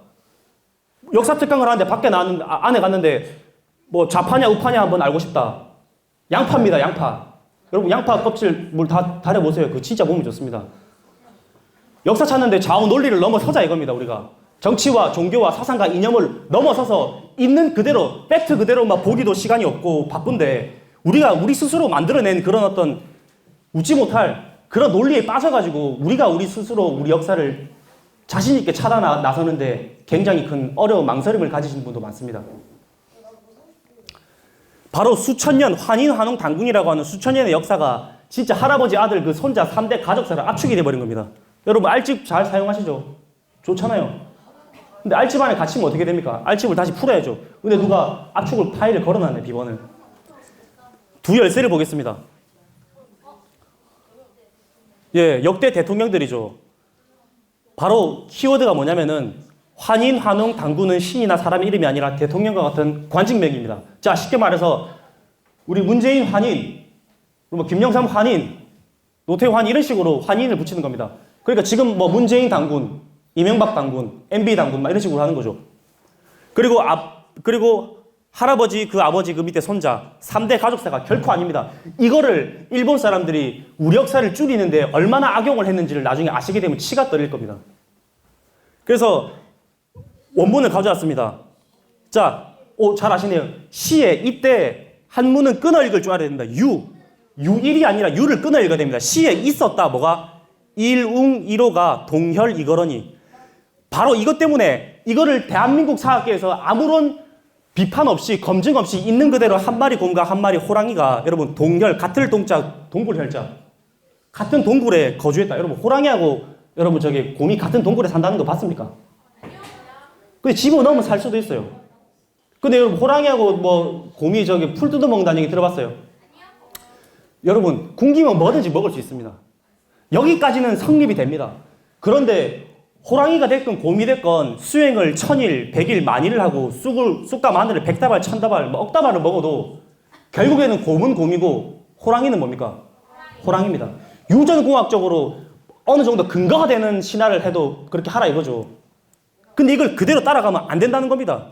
[SPEAKER 1] 역사 특강을 하는데 밖에 나왔는데 안에 갔는데 뭐 좌파냐 우파냐 한번 알고 싶다. 양파입니다, 양파. 여러분 양파 껍질 물 다 다려보세요. 그거 진짜 몸이 좋습니다. 역사 찾는데 좌우 논리를 넘어서자 이겁니다, 우리가. 정치와 종교와 사상과 이념을 넘어서서 있는 그대로, 팩트 그대로 막 보기도 시간이 없고 바쁜데 우리가 우리 스스로 만들어낸 그런 어떤 웃지 못할 그런 논리에 빠져가지고 우리가 우리 스스로 우리 역사를 자신있게 찾아 나서는데 굉장히 큰 어려운 망설임을 가지시는 분도 많습니다. 바로 수천 년 환인, 환웅, 단군이라고 하는 수천 년의 역사가 진짜 할아버지, 아들, 그 손자 3대 가족사를 압축이 돼버린 겁니다. 여러분 알집 잘 사용하시죠? 좋잖아요. 근데 알집 안에 갇히면 어떻게 됩니까? 알집을 다시 풀어야죠. 근데 누가 압축을 파일을 걸어놨네, 비번을. 두 열쇠를 보겠습니다. 예, 역대 대통령들이죠. 바로 키워드가 뭐냐면은 환인, 환웅, 단군은 신이나 사람의 이름이 아니라 대통령과 같은 관직명입니다. 자, 쉽게 말해서 우리 문재인 환인, 뭐 김영삼 환인, 노태우 환인 이런 식으로 환인을 붙이는 겁니다. 그러니까 지금 뭐 문재인 당군, 이명박 당군, MB 당군 막 이런 식으로 하는 거죠. 그리고 할아버지 그 아버지 그 밑에 손자 3대 가족사가 결코 아닙니다. 이거를 일본 사람들이 우리 역사를 줄이는데 얼마나 악용을 했는지를 나중에 아시게 되면 치가 떨릴 겁니다. 그래서 원문을 가져왔습니다. 자, 잘 아시네요. 시에 이때 한문은 끊어 읽을 줄 알아야 됩니다. 유일이 아니라 유를 끊어 읽어야 됩니다. 시에 있었다 뭐가 일웅 이로가 동혈 이거러니. 바로 이것 때문에 이거를 대한민국 사학계에서 아무런 비판 없이 검증 없이 있는 그대로 한 마리 곰과 한 마리 호랑이가 여러분 동혈 같을 동자 동굴혈자 같은 동굴에 거주했다. 여러분 호랑이하고 여러분 저기 곰이 같은 동굴에 산다는 거 봤습니까? 근데 집어넣으면 살 수도 있어요. 근데 여러분 호랑이하고 뭐 곰이 저기 풀 뜯어먹는다는 얘기 들어봤어요? 여러분 굶기면 뭐든지 먹을 수 있습니다. 여기까지는 성립이 됩니다. 그런데 호랑이가 됐건 곰이 됐건 수행을 1000일, 100일, 만일을 하고 쑥과 마늘을 100다발, 1000다발, 뭐 억다발을 먹어도 결국에는 곰은 곰이고 호랑이는 뭡니까? 호랑이입니다. 유전공학적으로 어느 정도 근거가 되는 신화를 해도 그렇게 하라 이거죠. 근데 이걸 그대로 따라가면 안 된다는 겁니다.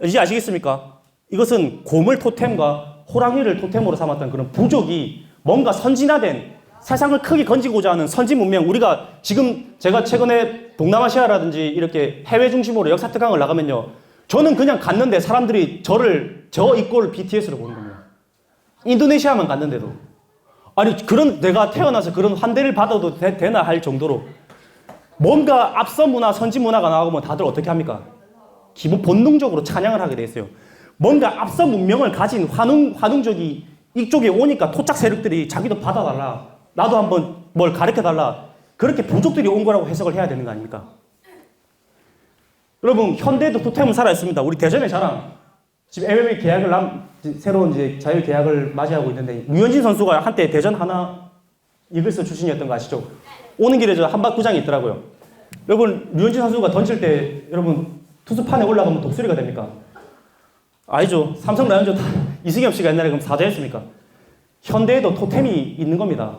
[SPEAKER 1] 이제 아시겠습니까? 이것은 곰을 토템과 호랑이를 토템으로 삼았던 그런 부족이 뭔가 선진화된 세상을 크게 건지고자 하는 선진 문명, 우리가 지금 제가 최근에 동남아시아라든지 이렇게 해외 중심으로 역사 특강을 나가면요. 저는 그냥 갔는데 사람들이 저 이꼴 BTS로 보는 겁니다. 인도네시아만 갔는데도. 아니, 내가 태어나서 그런 환대를 받아도 되나 할 정도로 뭔가 앞선 문화, 선진 문화가 나오면 다들 어떻게 합니까? 기본 본능적으로 찬양을 하게 돼 있어요. 뭔가 앞선 문명을 가진 환웅족이 이쪽에 오니까 토착 세력들이 자기도 받아달라. 나도 한번 뭘 가르쳐달라. 그렇게 부족들이 온 거라고 해석을 해야 되는 거 아닙니까? 여러분, 현대에도 토템은 살아있습니다. 우리 대전의 자랑. 지금 MMA 계약을 새로운 이제 자율 계약을 맞이하고 있는데, 류현진 선수가 한때 대전 하나 이글스 출신이었던 거 아시죠? 오는 길에 저 한밭구장이 있더라고요. 여러분, 류현진 선수가 던질 때, 여러분, 투수판에 올라가면 독수리가 됩니까? 아니죠. 삼성 라이온즈 이승엽 씨가 옛날에 그럼 사자였습니까? 현대에도 토템이 있는 겁니다.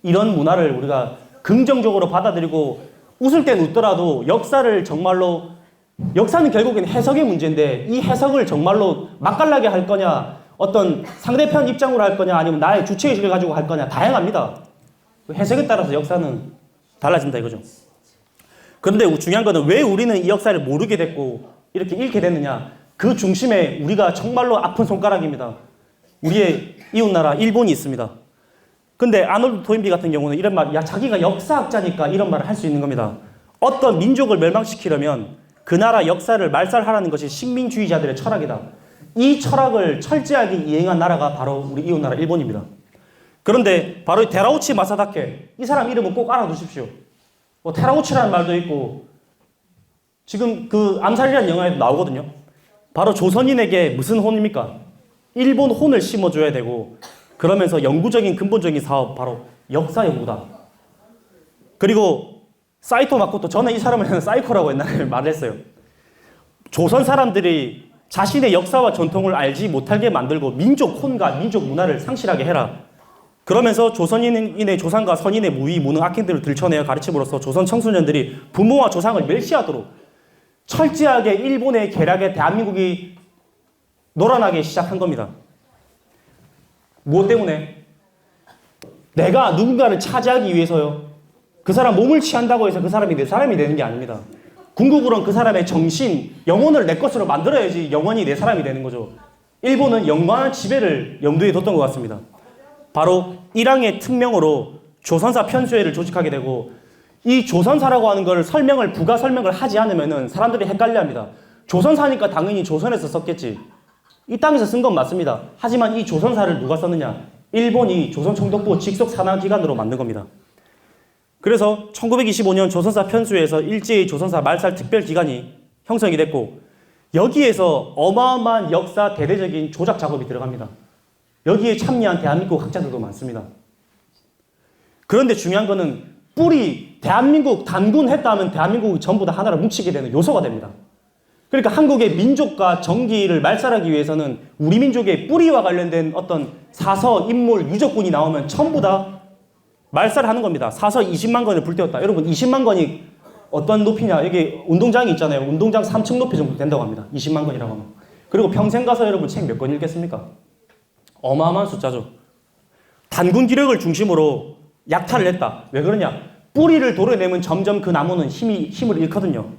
[SPEAKER 1] 이런 문화를 우리가 긍정적으로 받아들이고 웃을 땐 웃더라도 역사를 정말로 역사는 결국엔 해석의 문제인데 이 해석을 정말로 맛깔나게 할 거냐 어떤 상대편 입장으로 할 거냐 아니면 나의 주체의식을 가지고 할 거냐 다양합니다. 해석에 따라서 역사는 달라진다 이거죠. 그런데 중요한 거는 왜 우리는 이 역사를 모르게 됐고 이렇게 잃게 됐느냐 그 중심에 우리가 정말로 아픈 손가락입니다. 우리의 이웃나라 일본이 있습니다. 근데 아놀드 토인비 같은 경우는 이런 말, 자기가 역사학자니까 이런 말을 할 수 있는 겁니다. 어떤 민족을 멸망시키려면 그 나라 역사를 말살하라는 것이 식민주의자들의 철학이다. 이 철학을 철저하게 이행한 나라가 바로 우리 이웃나라 일본입니다. 그런데 바로 이 테라우치 마사다케, 이 사람 이름은 꼭 알아두십시오. 뭐 테라우치라는 말도 있고 지금 그 암살이라는 영화에도 나오거든요. 바로 조선인에게 무슨 혼입니까? 일본 혼을 심어줘야 되고 그러면서 영구적인 근본적인 사업 바로 역사 연구다. 그리고 사이토 마코토, 저는 이 사람을 사이코라고 옛날에 말했어요. 조선 사람들이 자신의 역사와 전통을 알지 못하게 만들고 민족 혼과 민족 문화를 상실하게 해라. 그러면서 조선인의 조상과 선인의 무위, 무능, 악행들을 들춰내어 가르침으로써 조선 청소년들이 부모와 조상을 멸시하도록 철저하게 일본의 계략에 대한민국이 놀아나기 시작한 겁니다. 무엇 때문에? 내가 누군가를 차지하기 위해서요. 그 사람 몸을 취한다고 해서 그 사람이 내 사람이 되는 게 아닙니다. 궁극으로는 그 사람의 정신, 영혼을 내 것으로 만들어야지 영원히 내 사람이 되는 거죠. 일본은 영원한 지배를 염두에 뒀던 것 같습니다. 바로 일왕의 특명으로 조선사 편수회를 조직하게 되고 이 조선사라고 하는 걸 부가 설명을 하지 않으면 사람들이 헷갈려합니다. 조선사니까 당연히 조선에서 썼겠지. 이 땅에서 쓴 건 맞습니다. 하지만 이 조선사를 누가 썼느냐? 일본이 조선총독부 직속 산하기관으로 만든 겁니다. 그래서 1925년 조선사 편수회에서 일제히 조선사 말살 특별기관이 형성이 됐고 여기에서 어마어마한 역사 대대적인 조작 작업이 들어갑니다. 여기에 참여한 대한민국 학자들도 많습니다. 그런데 중요한 거는 대한민국 단군 했다 하면 대한민국이 전부 다 하나로 뭉치게 되는 요소가 됩니다. 그러니까 한국의 민족과 정기를 말살하기 위해서는 우리 민족의 뿌리와 관련된 어떤 사서, 인물, 유적군이 나오면 전부 다 말살하는 겁니다. 사서 20만 건을 불태웠다. 여러분 20만 건이 어떤 높이냐? 여기 운동장이 있잖아요. 운동장 3층 높이 정도 된다고 합니다. 20만 건이라고 하면. 그리고 평생 가서 여러분 책 몇 권 읽겠습니까? 어마어마한 숫자죠. 단군 기력을 중심으로 약탈을 했다. 왜 그러냐? 뿌리를 도려내면 점점 그 나무는 힘을 잃거든요.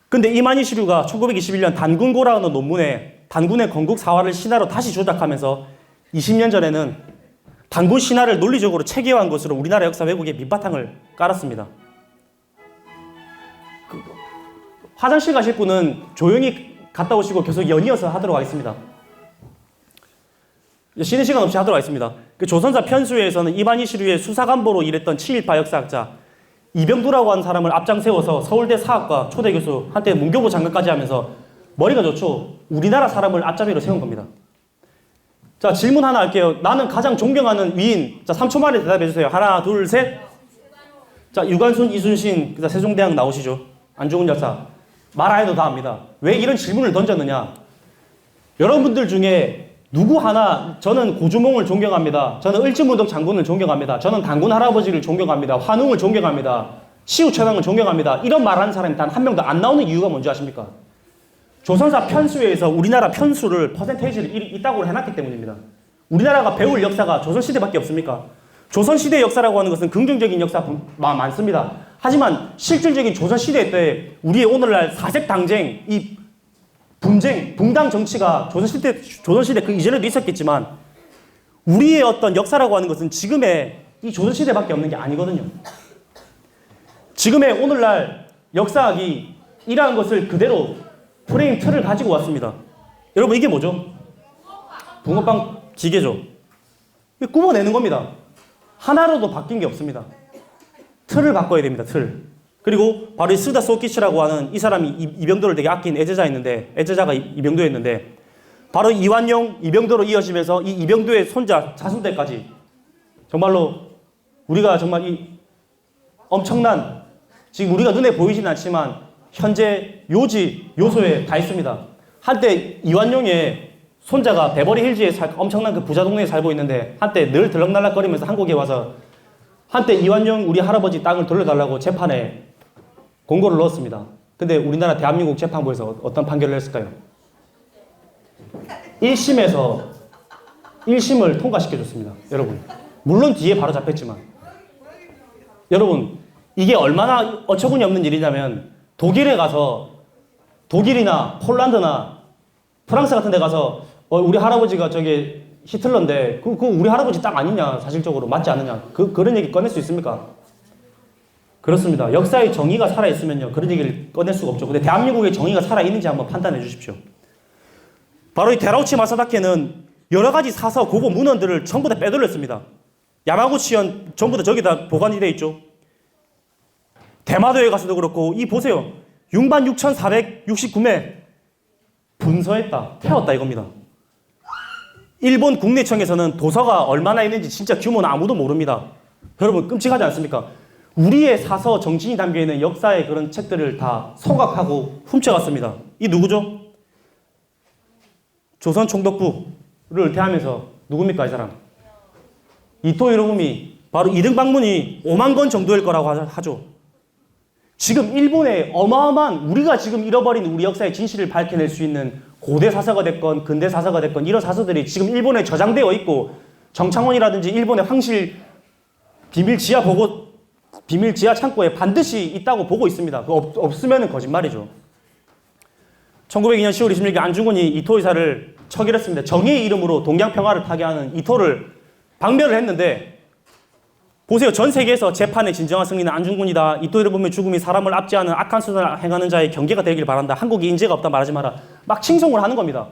[SPEAKER 1] 근데 이만희시류가 1921년 단군고라는 논문에 단군의 건국 사화를 신화로 다시 조작하면서 20년 전에는 단군 신화를 논리적으로 체계화한 것으로 우리나라 역사 왜곡에 밑바탕을 깔았습니다. 화장실 가실 분은 조용히 갔다 오시고 계속 연이어서 하도록 하겠습니다. 쉬는 시간 없이 하도록 하겠습니다. 그 조선사 편수회에서는 이만희시류의 수사관보로 일했던 친일파 역사학자 이병두라고 하는 사람을 앞장 세워서 서울대 사학과 초대 교수, 한때 문교부 장관까지 하면서 머리가 좋죠. 우리나라 사람을 앞잡이로 세운 겁니다. 자, 질문 하나 할게요. 나는 가장 존경하는 위인. 자, 3초 만에 대답해 주세요. 하나, 둘, 셋. 자, 유관순, 이순신, 그다음 세종대왕 나오시죠. 안중근 열사. 말 안 해도 다 압니다. 왜 이런 질문을 던졌느냐? 여러분들 중에 누구 하나, 저는 고주몽을 존경합니다. 저는 을지문덕 장군을 존경합니다. 저는 단군 할아버지를 존경합니다. 환웅을 존경합니다. 시우천왕을 존경합니다. 이런 말하는 사람이 단 한 명도 안 나오는 이유가 뭔지 아십니까? 조선사 편수회에서 우리나라 편수를 퍼센테이지를 이따구로 해놨기 때문입니다. 우리나라가 배울 역사가 조선시대밖에 없습니까? 조선시대 역사라고 하는 것은 긍정적인 역사 많습니다. 하지만 실질적인 조선시대 때 우리의 오늘날 사색당쟁, 이 분쟁, 붕당 정치가 조선시대 그 이전에도 있었겠지만 우리의 어떤 역사라고 하는 것은 지금의 이 조선시대밖에 없는 게 아니거든요. 지금의 오늘날 역사학이 이러한 것을 그대로 프레임 틀을 가지고 왔습니다. 여러분 이게 뭐죠? 붕어빵 기계죠. 꾸며내는 겁니다. 하나로도 바뀐 게 없습니다. 틀을 바꿔야 됩니다. 틀. 그리고 바로 이 스다 소키치라고 하는 이 사람이 이병도를 되게 아낀 애제자가 이병도였는데 바로 이완용, 이병도로 이어지면서 이 이병도의 손자 자순대까지 정말로 우리가 정말 이 엄청난 지금 우리가 눈에 보이진 않지만 현재 요소에 다 있습니다. 한때 이완용의 손자가 베버리 힐즈에 엄청난 그 부자 동네에 살고 있는데 한때 늘 들락날락거리면서 한국에 와서 한때 이완용 우리 할아버지 땅을 돌려달라고 재판에 공고를 넣었습니다. 근데 우리나라 대한민국 재판부에서 어떤 판결을 했을까요? 1심을 통과시켜줬습니다. 여러분. 물론 뒤에 바로 잡혔지만. 여러분, 이게 얼마나 어처구니 없는 일이냐면 독일에 가서 독일이나 폴란드나 프랑스 같은 데 가서 우리 할아버지가 저게 히틀러인데 그거 우리 할아버지 땅 아니냐 사실적으로 맞지 않느냐 그런 얘기 꺼낼 수 있습니까? 그렇습니다. 역사의 정의가 살아있으면요 그런 얘기를 꺼낼 수가 없죠. 근데 대한민국의 정의가 살아있는지 한번 판단해 주십시오. 바로 이 데라우치 마사다케는 여러 가지 사서 고고 문헌들을 전부 다 빼돌렸습니다. 야마구치현 전부 다 저기다 보관이 돼 있죠. 대마도에 가서도 그렇고 이 보세요. 66,469매 분서했다. 태웠다 이겁니다. 일본 국내청에서는 도서가 얼마나 있는지 진짜 규모는 아무도 모릅니다. 여러분 끔찍하지 않습니까? 우리의 사서 정신이 담겨있는 역사의 그런 책들을 다 소각하고 훔쳐갔습니다. 이 누구죠? 조선 총독부를 대하면서 누굽니까 이 사람? 이토 히로부미. 바로 이등 방문이 5만 권 정도일 거라고 하죠. 지금 일본의 어마어마한 우리가 지금 잃어버린 우리 역사의 진실을 밝혀낼 수 있는 고대 사서가 됐건 근대 사서가 됐건 이런 사서들이 지금 일본에 저장되어 있고 정창원이라든지 일본의 황실 비밀 지하 창고에 반드시 있다고 보고 있습니다. 없으면 거짓말이죠. 1902년 10월 26일 안중근이 이토 의사를 처결했습니다. 정의의 이름으로 동양평화를 타개하는 이토를 방면을 했는데 보세요. 전 세계에서 재판의 진정한 승리는 안중근이다. 이토 히로부미의 죽음이 사람을 압제하는 악한 수단을 행하는 자의 경계가 되길 바란다. 한국이 인재가 없다 말하지 마라. 막 칭송을 하는 겁니다.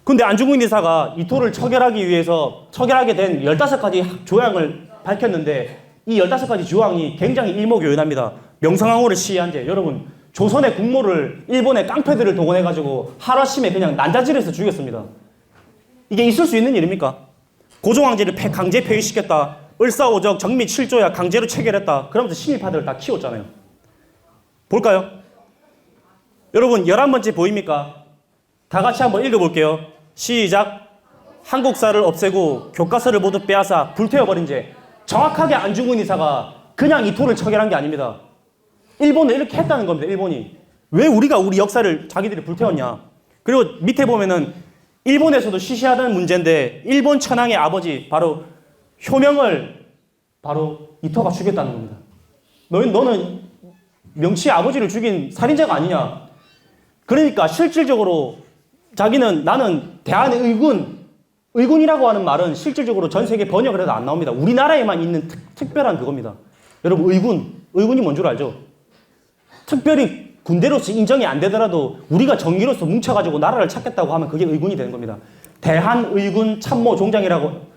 [SPEAKER 1] 근데 안중근 의사가 이토를 처결하기 위해서 처결하게 된 15가지 조항을 밝혔는데 이 15가지 조항이 굉장히 일목요연합니다. 명성황후를 시해한 죄. 여러분 조선의 국모를 일본의 깡패들을 동원해가지고 하루아침에 그냥 난자질해서 죽였습니다. 이게 있을 수 있는 일입니까? 고종황제를 강제 폐위시켰다. 을사오적 정미 7조야 강제로 체결했다. 그러면서 신일파들을 다 키웠잖아요. 볼까요? 여러분 11번째 보입니까? 다 같이 한번 읽어볼게요. 시작. 한국사를 없애고 교과서를 모두 빼앗아 불태워버린 죄. 정확하게 안중근 의사가 그냥 이토를 처결한 게 아닙니다. 일본은 이렇게 했다는 겁니다. 일본이. 왜 우리가 우리 역사를 자기들이 불태웠냐. 그리고 밑에 보면은 일본에서도 시시하다는 문제인데 일본 천황의 아버지 바로 효명을 바로 이토가 죽였다는 겁니다. 너는 명치의 아버지를 죽인 살인자가 아니냐. 그러니까 실질적으로 자기는 나는 의군이라고 하는 말은 실질적으로 전 세계 번역을 해도 안 나옵니다. 우리나라에만 있는 특별한 그겁니다. 여러분 의군이 뭔 줄 알죠? 특별히 군대로서 인정이 안 되더라도 우리가 정의로서 뭉쳐가지고 나라를 찾겠다고 하면 그게 의군이 되는 겁니다. 대한의군 참모 중장이라고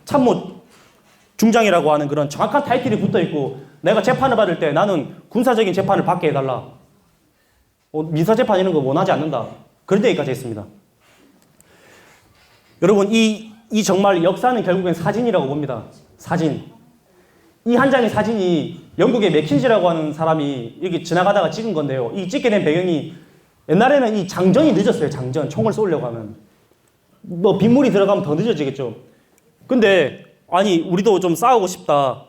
[SPEAKER 1] 하는 그런 정확한 타이틀이 붙어 있고 내가 재판을 받을 때 나는 군사적인 재판을 받게 해달라. 민사재판 이런 거 원하지 않는다. 그런 얘기까지 했습니다. 여러분 이 정말 역사는 결국엔 사진이라고 봅니다. 사진. 이 한 장의 사진이 영국의 맥킨지라고 하는 사람이 여기 지나가다가 찍은 건데요. 이 찍게 된 배경이 옛날에는 이 장전이 늦었어요. 장전. 총을 쏘려고 하면. 뭐 빗물이 들어가면 더 늦어지겠죠. 근데 아니 우리도 좀 싸우고 싶다.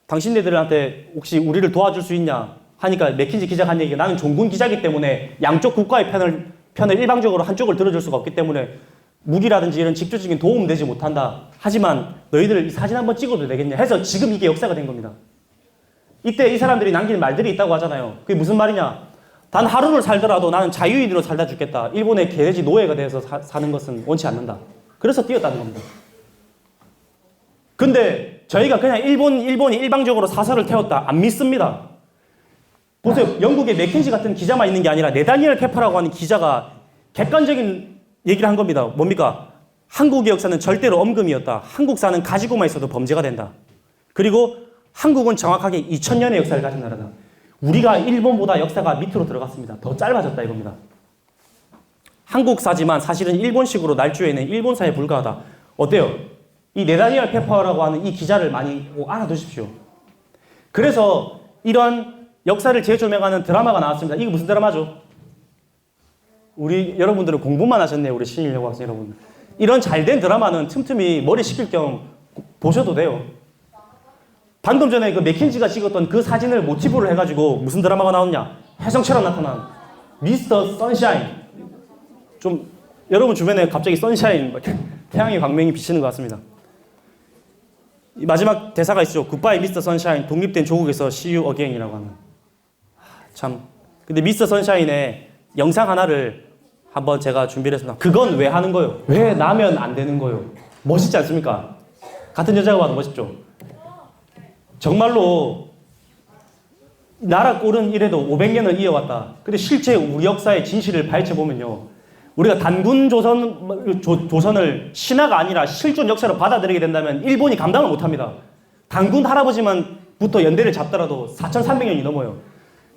[SPEAKER 1] 당신네들한테 혹시 우리를 도와줄 수 있냐 하니까 맥킨지 기자가 한 얘기가 나는 종군 기자이기 때문에 양쪽 국가의 편을 일방적으로 한쪽을 들어줄 수가 없기 때문에 무기라든지 이런 직접적인 도움 되지 못한다. 하지만 너희들 이 사진 한번 찍어도 되겠냐 해서 지금 이게 역사가 된 겁니다. 이때 이 사람들이 남긴 말들이 있다고 하잖아요. 그게 무슨 말이냐. 단 하루를 살더라도 나는 자유인으로 살다 죽겠다. 일본의 개돼지 노예가 돼서 사는 것은 원치 않는다. 그래서 뛰었다는 겁니다. 근데 저희가 그냥 일본이 일방적으로 사설을 태웠다. 안 믿습니다. 보세요. 영국의 맥킨지 같은 기자만 있는 게 아니라 네다니엘 페퍼라고 하는 기자가 객관적인 얘기를 한 겁니다. 뭡니까? 한국의 역사는 절대로 엄금이었다. 한국사는 가지고만 있어도 범죄가 된다. 그리고 한국은 정확하게 2000년의 역사를 가진 나라다. 우리가 일본보다 역사가 밑으로 들어갔습니다. 더 짧아졌다 이겁니다. 한국사지만 사실은 일본식으로 날조에는 일본사에 불과하다. 어때요? 이 네다니엘 페퍼라고 하는 이 기자를 많이 알아두십시오. 그래서 이런 역사를 재조명하는 드라마가 나왔습니다. 이게 무슨 드라마죠? 우리 여러분들은 공부만 하셨네요. 우리 신일여고 학생 여러분. 이런 잘된 드라마는 틈틈이 머리 식힐 겸 보셔도 돼요. 방금 전에 그 맥킨지가 찍었던 그 사진을 모티브로 해가지고 무슨 드라마가 나왔냐? 혜성처럼 나타난 미스터 선샤인. 좀 여러분 주변에 갑자기 선샤인 태양의 광명이 비치는 것 같습니다. 마지막 대사가 있죠. 굿바이 미스터 선샤인. 독립된 조국에서 See you again이라고 하는. 참. 근데 미스터 선샤인의 영상 하나를 한번 제가 준비를 했습니다. 그건 왜 하는 거요? 왜 나면 안 되는 거요? 멋있지 않습니까? 같은 여자가 봐도 멋있죠? 정말로 나라 꼴은 이래도 500년을 이어왔다. 근데 실제 우리 역사의 진실을 파헤쳐보면요. 우리가 단군 조선을 신화가 아니라 실존 역사로 받아들이게 된다면 일본이 감당을 못합니다. 단군 할아버지만부터 연대를 잡더라도 4,300년이 넘어요.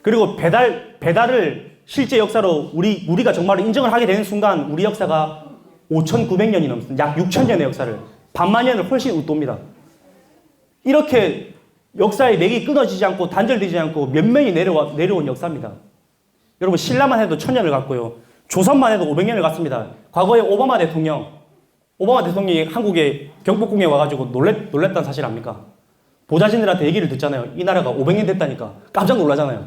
[SPEAKER 1] 그리고 배달을 실제 역사로 우리가 정말 인정을 하게 되는 순간 우리 역사가 5,900년이 넘습니다. 약 6,000년의 역사를. 반만년을 훨씬 웃돕니다. 이렇게 역사의 맥이 끊어지지 않고 단절되지 않고 면면이 내려온 역사입니다. 여러분 신라만 해도 1,000년을 갔고요. 조선만 해도 500년을 갔습니다. 과거에 오바마 대통령이 한국에 경복궁에 와가지고 놀랬다는 사실 압니까? 보좌진들한테 얘기를 듣잖아요. 이 나라가 500년 됐다니까. 깜짝 놀라잖아요.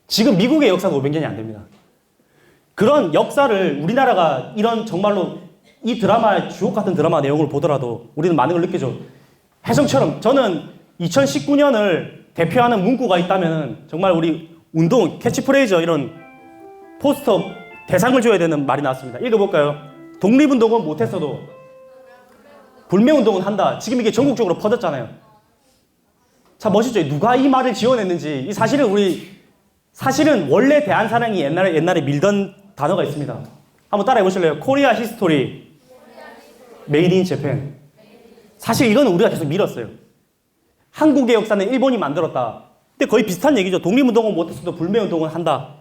[SPEAKER 1] 지금 미국의 역사도 500년이 안 됩니다. 그런 역사를 우리나라가 이런 정말로 이 드라마, 주옥 같은 드라마 내용을 보더라도 우리는 많은 걸 느끼죠. 혜성처럼 저는 2019년을 대표하는 문구가 있다면 정말 우리 운동, 캐치프레이즈 이런 포스터 대상을 줘야 되는 말이 나왔습니다. 읽어볼까요? 독립운동은 못했어도 불매운동은 한다. 지금 이게 전국적으로 퍼졌잖아요. 참 멋있죠? 누가 이 말을 지어냈는지. 이 사실은 원래 대한사랑이 옛날에 밀던 단어가 있습니다. 한번 따라해 보실래요? 코리아 히스토리 메이드 인 재팬. 사실 이거는 우리가 계속 밀었어요. 한국의 역사는 일본이 만들었다. 근데 거의 비슷한 얘기죠. 독립운동은 못했어도 불매운동은 한다.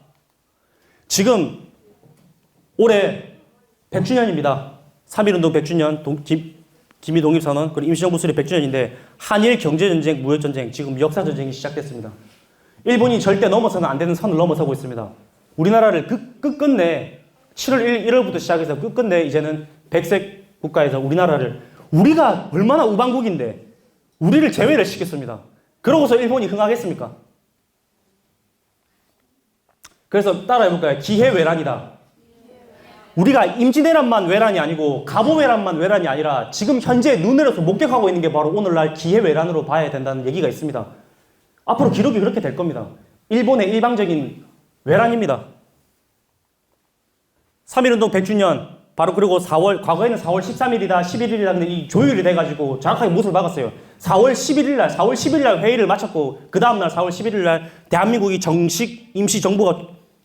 [SPEAKER 1] 지금 올해 100주년입니다. 3.1운동 100주년, 김일독립선언, 그리고 임시정부 수립 100주년인데 한일 경제전쟁, 무역전쟁, 지금 역사전쟁이 시작됐습니다. 일본이 절대 넘어서는 안 되는 선을 넘어서고 있습니다. 우리나라를 끝끝내 7월 1일부터 시작해서 끝끝내 이제는 백색 국가에서 우리가 얼마나 우방국인데 우리를 제외를 시켰습니다. 그러고서 일본이 흥하겠습니까? 그래서 따라해볼까요? 기해외란이다. 우리가 임진왜란만 외란이 아니고 갑오외란만 외란이 아니라 지금 현재 눈으로서 목격하고 있는 게 바로 오늘날 기해외란으로 봐야 된다는 얘기가 있습니다. 앞으로 기록이 그렇게 될 겁니다. 일본의 일방적인 외란입니다. 3.1운동 100주년 바로 그리고 과거에는 4월 13일이다 11일이다 근데 이 조율이 돼가지고 정확하게 못을 박았어요. 4월 11일날 회의를 마쳤고 그 다음날 4월 11일날 대한민국이 정식 임시정부가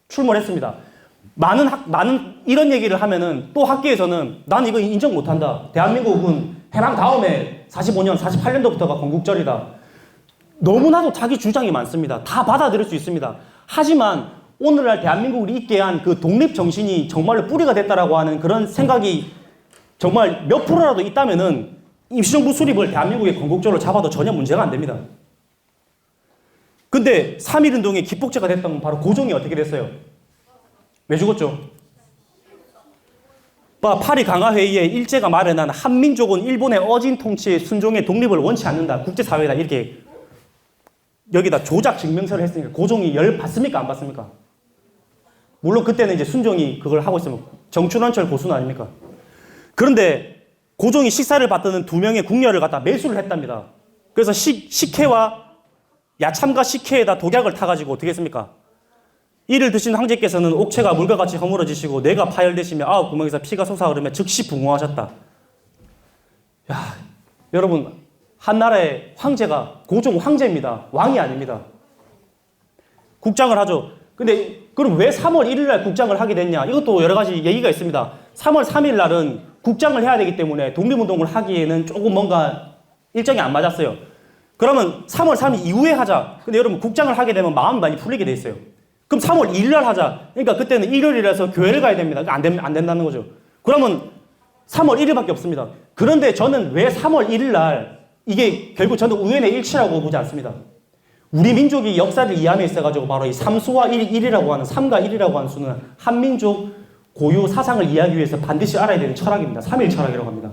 [SPEAKER 1] 출몰했습니다. 많은 이런 얘기를 하면은 또 학계에서는 난 이거 인정 못한다. 대한민국은 해방 다음에 45년, 48년도부터가 건국절이다. 너무나도 자기 주장이 많습니다. 다 받아들일 수 있습니다. 하지만 오늘날 대한민국을 있게 한 그 독립정신이 정말로 뿌리가 됐다라고 하는 그런 생각이 정말 몇 프로라도 있다면은 임시정부 수립을 대한민국의 건국절로 잡아도 전혀 문제가 안 됩니다. 근데 3.1운동의 기폭제가 됐던 건 바로 고종이 어떻게 됐어요? 왜 죽었죠? 파리 강화회의에 일제가 마련한 한민족은 일본의 어진 통치에 순종해 독립을 원치 않는다. 국제사회다. 이렇게 여기다 조작 증명서를 했으니까 고종이 열 받습니까? 안 받습니까? 물론 그때는 이제 순종이 그걸 하고 있으면 정춘원철 고수는 아닙니까? 그런데 고종이 식사를 받던 2명의 궁녀를 갖다 매수를 했답니다. 그래서 식혜와 야참과 식혜에다 독약을 타가지고 어떻게 했습니까? 이를 드신 황제께서는 옥체가 물과 같이 허물어지시고 뇌가 파열되시며 9구멍에서 피가 솟아오르며 즉시 붕어하셨다. 야, 여러분 한나라의 황제가 고종 황제입니다. 왕이 아닙니다. 국장을 하죠. 근데 그럼 왜 3월 1일 날 국장을 하게 됐냐? 이것도 여러 가지 얘기가 있습니다. 3월 3일 날은 국장을 해야 되기 때문에 독립운동을 하기에는 조금 뭔가 일정이 안 맞았어요. 그러면 3월 3일 이후에 하자. 근데 여러분 국장을 하게 되면 마음이 많이 풀리게 돼 있어요. 그럼 3월 1일 날 하자. 그러니까 그때는 일요일이라서 교회를 가야 됩니다. 안 된다는 거죠. 그러면 3월 1일밖에 없습니다. 그런데 저는 왜 3월 1일 날 이게 결국 저는 우연의 일치라고 보지 않습니다. 우리 민족이 역사를 이해함에 있어가지고 바로 이 3수와 1이라고 하는 3과 1이라고 하는 수는 한민족 고유 사상을 이해하기 위해서 반드시 알아야 되는 철학입니다. 3.1 철학이라고 합니다.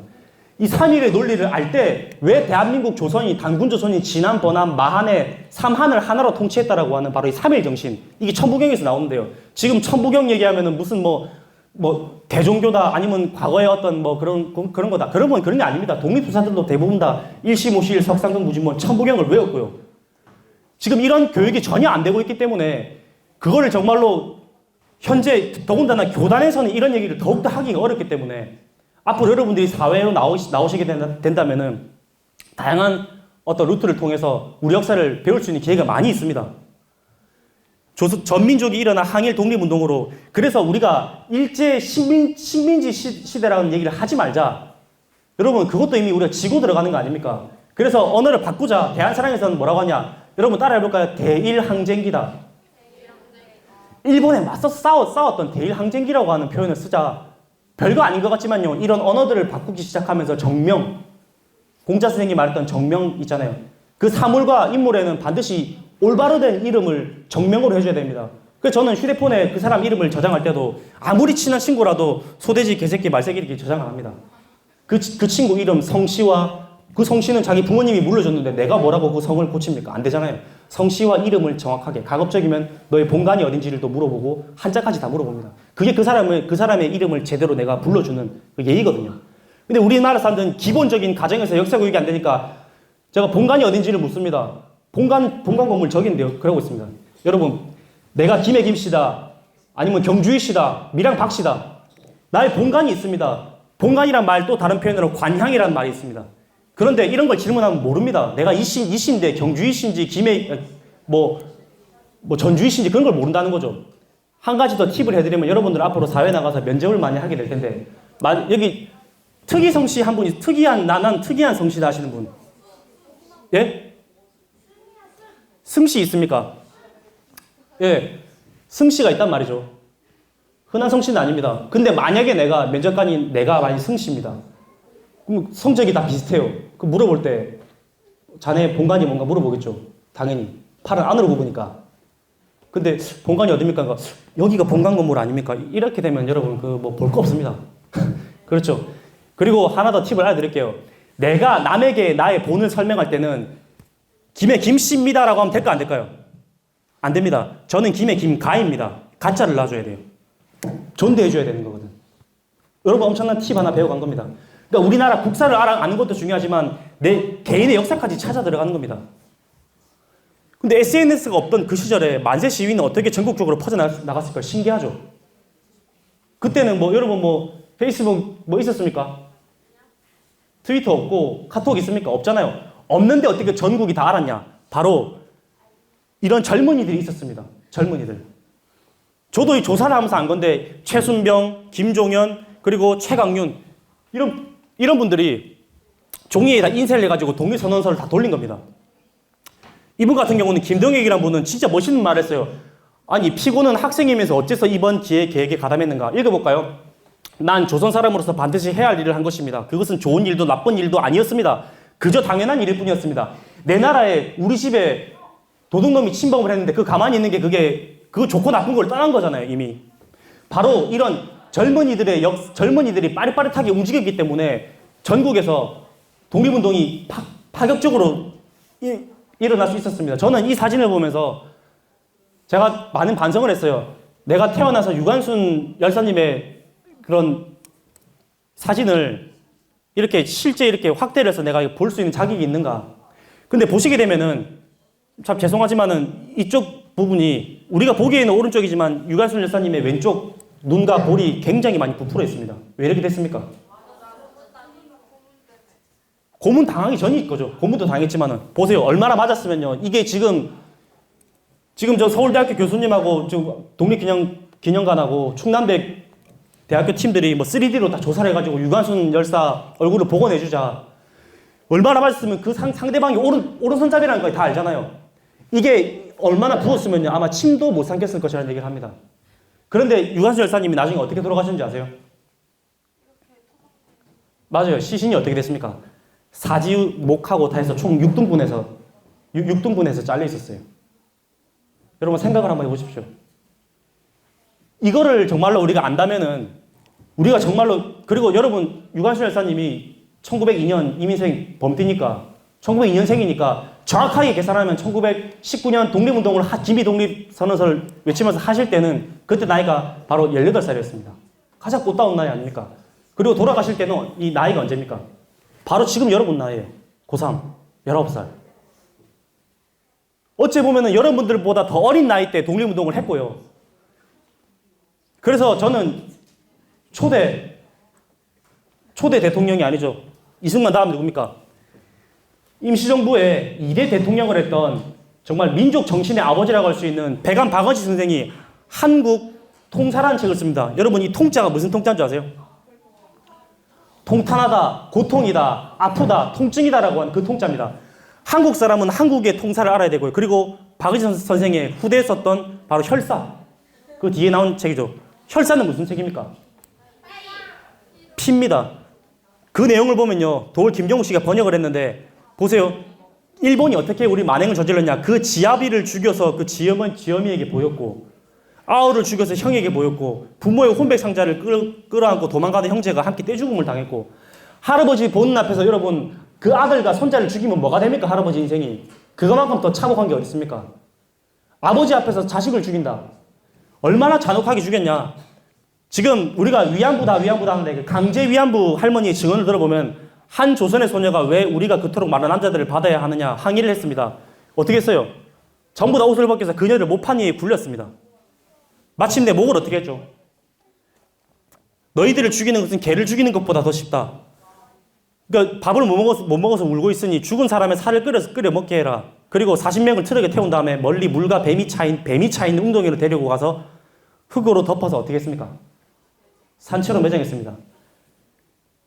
[SPEAKER 1] 이 3.1의 논리를 알 때 왜 대한민국 조선이 단군조선이 진한 번한 마한의 3한을 하나로 통치했다라고 하는 바로 이 3.1 정신. 이게 천부경에서 나오는데요. 지금 천부경 얘기하면은 무슨 대종교다 아니면 과거의 어떤 그런 거다. 그런 게 아닙니다. 독립투사들도 대부분 다 일시모시일 석상등 무진문 천부경을 외웠고요. 지금 이런 교육이 전혀 안 되고 있기 때문에 그거를 정말로 현재 더군다나 교단에서는 이런 얘기를 더욱더 하기가 어렵기 때문에 앞으로 여러분들이 사회로 나오시게 된다면은 다양한 어떤 루트를 통해서 우리 역사를 배울 수 있는 기회가 많이 있습니다. 전민족이 일어난 항일 독립운동으로 그래서 우리가 일제 식민지 시대라는 얘기를 하지 말자. 여러분 그것도 이미 우리가 지고 들어가는 거 아닙니까? 그래서 언어를 바꾸자. 대한사랑에서는 뭐라고 하냐? 여러분 따라해볼까요? 대일항쟁기다. 일본에 맞서 싸웠던 대일항쟁기라고 하는 표현을 쓰자. 별거 아닌 것 같지만요. 이런 언어들을 바꾸기 시작하면서 정명, 공자 선생님이 말했던 정명 있잖아요. 그 사물과 인물에는 반드시 올바로 된 이름을 정명으로 해줘야 됩니다. 그래서 저는 휴대폰에 그 사람 이름을 저장할 때도 아무리 친한 친구라도 소돼지, 개새끼, 말새끼 이렇게 저장을 합니다. 그 친구 이름, 성씨와 그 성씨는 자기 부모님이 물려줬는데 내가 뭐라고 그 성을 고칩니까? 안 되잖아요. 성씨와 이름을 정확하게, 가급적이면 너의 본관이 어딘지를 또 물어보고 한자까지 다 물어봅니다. 그게 그 사람의 이름을 제대로 내가 불러주는 그 예의거든요. 근데 우리나라 사람들은 기본적인 가정에서 역사 교육이 안 되니까 제가 본관이 어딘지를 묻습니다. 본관 건물 저기인데요. 그러고 있습니다. 여러분, 내가 김해 김씨다, 아니면 경주희 씨다, 밀양 박 씨다. 나의 본관이 있습니다. 본관이란 말 또 다른 표현으로 관향이라는 말이 있습니다. 그런데 이런 걸 질문하면 모릅니다. 내가 이씨인데 경주희 씨인지 김해 전주희 씨인지 그런 걸 모른다는 거죠. 한 가지 더 팁을 해드리면 여러분들 앞으로 사회 나가서 면접을 많이 하게 될 텐데 여기 특이성씨 한 분이 나는 특이한 성씨다 하시는 분. 예? 승씨 있습니까? 예. 승씨가 있단 말이죠. 흔한 성씨는 아닙니다. 근데 만약에 면접관인 내가 만약 승씨입니다. 그럼 성적이 다 비슷해요. 그 물어볼 때 자네 본관이 뭔가 물어보겠죠. 당연히. 팔은 안으로 굽으니까. 근데 본관이 어딥니까? 그러니까 여기가 본관 건물 아닙니까? 이렇게 되면 여러분 볼 거 없습니다. 그렇죠. 그리고 하나 더 팁을 알려드릴게요. 내가 남에게 나의 본을 설명할 때는 김해 김씨입니다라고 하면 될까 안 될까요? 안 됩니다. 저는 김해 김가입니다. 가짜를 놔줘야 돼요. 존대해줘야 되는 거거든. 여러분 엄청난 팁 하나 배워간 겁니다. 그러니까 우리나라 국사를 아는 것도 중요하지만 내 개인의 역사까지 찾아 들어가는 겁니다. 근데 SNS가 없던 그 시절에 만세 시위는 어떻게 전국적으로 퍼져나갔을까 신기하죠. 그때는 여러분 페이스북 있었습니까? 트위터 없고 카톡 있습니까? 없잖아요. 없는데 어떻게 전국이 다 알았냐? 바로 이런 젊은이들이 있었습니다. 젊은이들. 저도 이 조사를 하면서 안 건데 최순병, 김종현, 그리고 최강윤 이런 분들이 종이에다 인쇄를 해가지고 독립선언서를 다 돌린 겁니다. 이분 같은 경우는 김동혁이라는 분은 진짜 멋있는 말을 했어요. 아니 피고는 학생이면서 어째서 이번 계획에 가담했는가? 읽어볼까요? 난 조선 사람으로서 반드시 해야 할 일을 한 것입니다. 그것은 좋은 일도 나쁜 일도 아니었습니다. 그저 당연한 일일 뿐이었습니다. 내 나라에 우리 집에 도둑놈이 침범을 했는데 가만히 있는 게 그거 좋고 나쁜 걸 떠난 거잖아요, 이미. 바로 이런 젊은이들이 빠릿빠릿하게 움직였기 때문에 전국에서 독립운동이 파격적으로 일어날 수 있었습니다. 저는 이 사진을 보면서 제가 많은 반성을 했어요. 내가 태어나서 유관순 열사님의 그런 사진을 실제 이렇게 확대를 해서 내가 볼 수 있는 자격이 있는가. 근데 보시게 되면은 참 죄송하지만은 이쪽 부분이 우리가 보기에는 오른쪽이지만 유관순 열사님의 왼쪽 눈과 볼이 굉장히 많이 부풀어 있습니다. 왜 이렇게 됐습니까? 고문 당하기 전일 거죠. 고문도 당했지만은 보세요. 얼마나 맞았으면요. 이게 지금 저 서울대학교 교수님하고 독립기념관하고 충남대 대학교 팀들이 3D로 다 조사를 해가지고 유관순 열사 얼굴을 복원해주자. 얼마나 맞았으면 그 상대방이 오른손잡이라는 걸 다 알잖아요. 이게 얼마나 부었으면요. 아마 침도 못 삼켰을 것이라는 얘기를 합니다. 그런데 유관순 열사님이 나중에 어떻게 돌아가셨는지 아세요? 맞아요. 시신이 어떻게 됐습니까? 사지 목하고 다 해서 총 6등분해서 잘려 있었어요. 여러분 생각을 한번 해보십시오. 이거를 정말로 우리가 안다면은 우리가 정말로 그리고 여러분 유관순 열사님이 1902년 이민생 범띠니까 1902년생이니까 정확하게 계산하면 1919년 독립운동을 김이 독립선언서를 외치면서 하실 때는 그때 나이가 바로 18살이었습니다. 가장 꽃다운 나이 아닙니까? 그리고 돌아가실 때는 이 나이가 언제입니까? 바로 지금 여러분 나이에요. 고3, 19살. 어찌 보면은 여러분들보다 더 어린 나이 때 독립운동을 했고요. 그래서 저는 초대 대통령이 아니죠. 이승만 다음 누굽니까? 임시정부의 2대 대통령을 했던 정말 민족 정신의 아버지라고 할 수 있는 백안 박원시 선생이 한국 통사라는 책을 씁니다. 여러분 이 통자가 무슨 통자인 줄 아세요? 통탄하다, 고통이다, 아프다, 통증이다라고 하는 그 통자입니다. 한국 사람은 한국의 통사를 알아야 되고요. 그리고 박원시 선생의 후대에 썼던 바로 혈사. 그 뒤에 나온 책이죠. 혈사는 무슨 책입니까? 피입니다. 그 내용을 보면요. 도올 김정욱 씨가 번역을 했는데 보세요. 일본이 어떻게 우리 만행을 저질렀냐. 그 지아비를 죽여서 그 지엄은 지엄이에게 보였고 아우를 죽여서 형에게 보였고 부모의 혼백 상자를 끌어안고 도망가던 형제가 함께 떼죽음을 당했고 할아버지 보는 앞에서 여러분 그 아들과 손자를 죽이면 뭐가 됩니까? 할아버지 인생이. 그거만큼 더 참혹한 게 어디 있습니까? 아버지 앞에서 자식을 죽인다. 얼마나 잔혹하게 죽였냐. 지금 우리가 위안부다 하는데 그 강제 위안부 할머니의 증언을 들어보면 한 조선의 소녀가 왜 우리가 그토록 많은 남자들을 받아야 하느냐 항의를 했습니다. 어떻게 했어요? 전부 다 옷을 벗겨서 그녀를 모판 위에 굴렸습니다. 마침내 목을 어떻게 했죠? 너희들을 죽이는 것은 개를 죽이는 것보다 더 쉽다. 그러니까 밥을 못 먹어서 울고 있으니 죽은 사람의 살을 끓여 먹게 해라. 그리고 40명을 트럭에 태운 다음에 멀리 물과 뱀이 차 있는 웅덩이로 데리고 가서 흙으로 덮어서 어떻게 했습니까? 산채로 매장했습니다.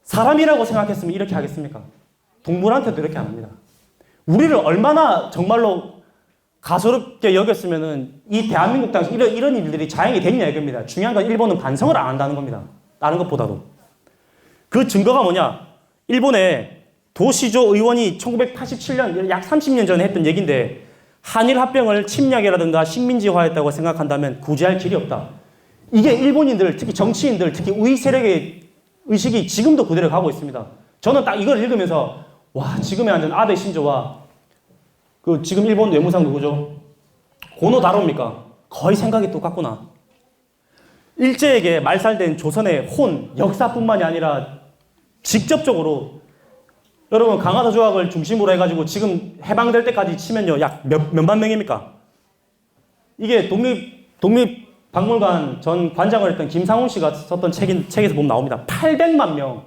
[SPEAKER 1] 사람이라고 생각했으면 이렇게 하겠습니까? 동물한테도 이렇게 안 합니다. 우리를 얼마나 정말로 가소롭게 여겼으면은 이 대한민국 당시 이런 일들이 자행이 됐냐 이겁니다. 중요한 건 일본은 반성을 안 한다는 겁니다. 다른 것보다도. 그 증거가 뭐냐? 일본의 도시조 의원이 1987년, 약 30년 전에 했던 얘기인데 한일 합병을 침략이라든가 식민지화했다고 생각한다면 구제할 길이 없다. 이게 일본인들, 특히 정치인들, 특히 우위 세력의 의식이 지금도 그대로 가고 있습니다. 저는 딱 이걸 읽으면서 와, 지금의 완전 아베 신조와 그 지금 일본 외무상 누구죠? 고노 다로입니까? 거의 생각이 똑같구나. 일제에게 말살된 조선의 혼, 역사뿐만이 아니라 직접적으로 여러분 강화도 조약을 중심으로 해가지고 지금 해방될 때까지 치면요 약 몇만 명입니까? 이게 독립박물관 전 관장을 했던 김상훈 씨가 썼던 책에서 보면 나옵니다. 800만 명.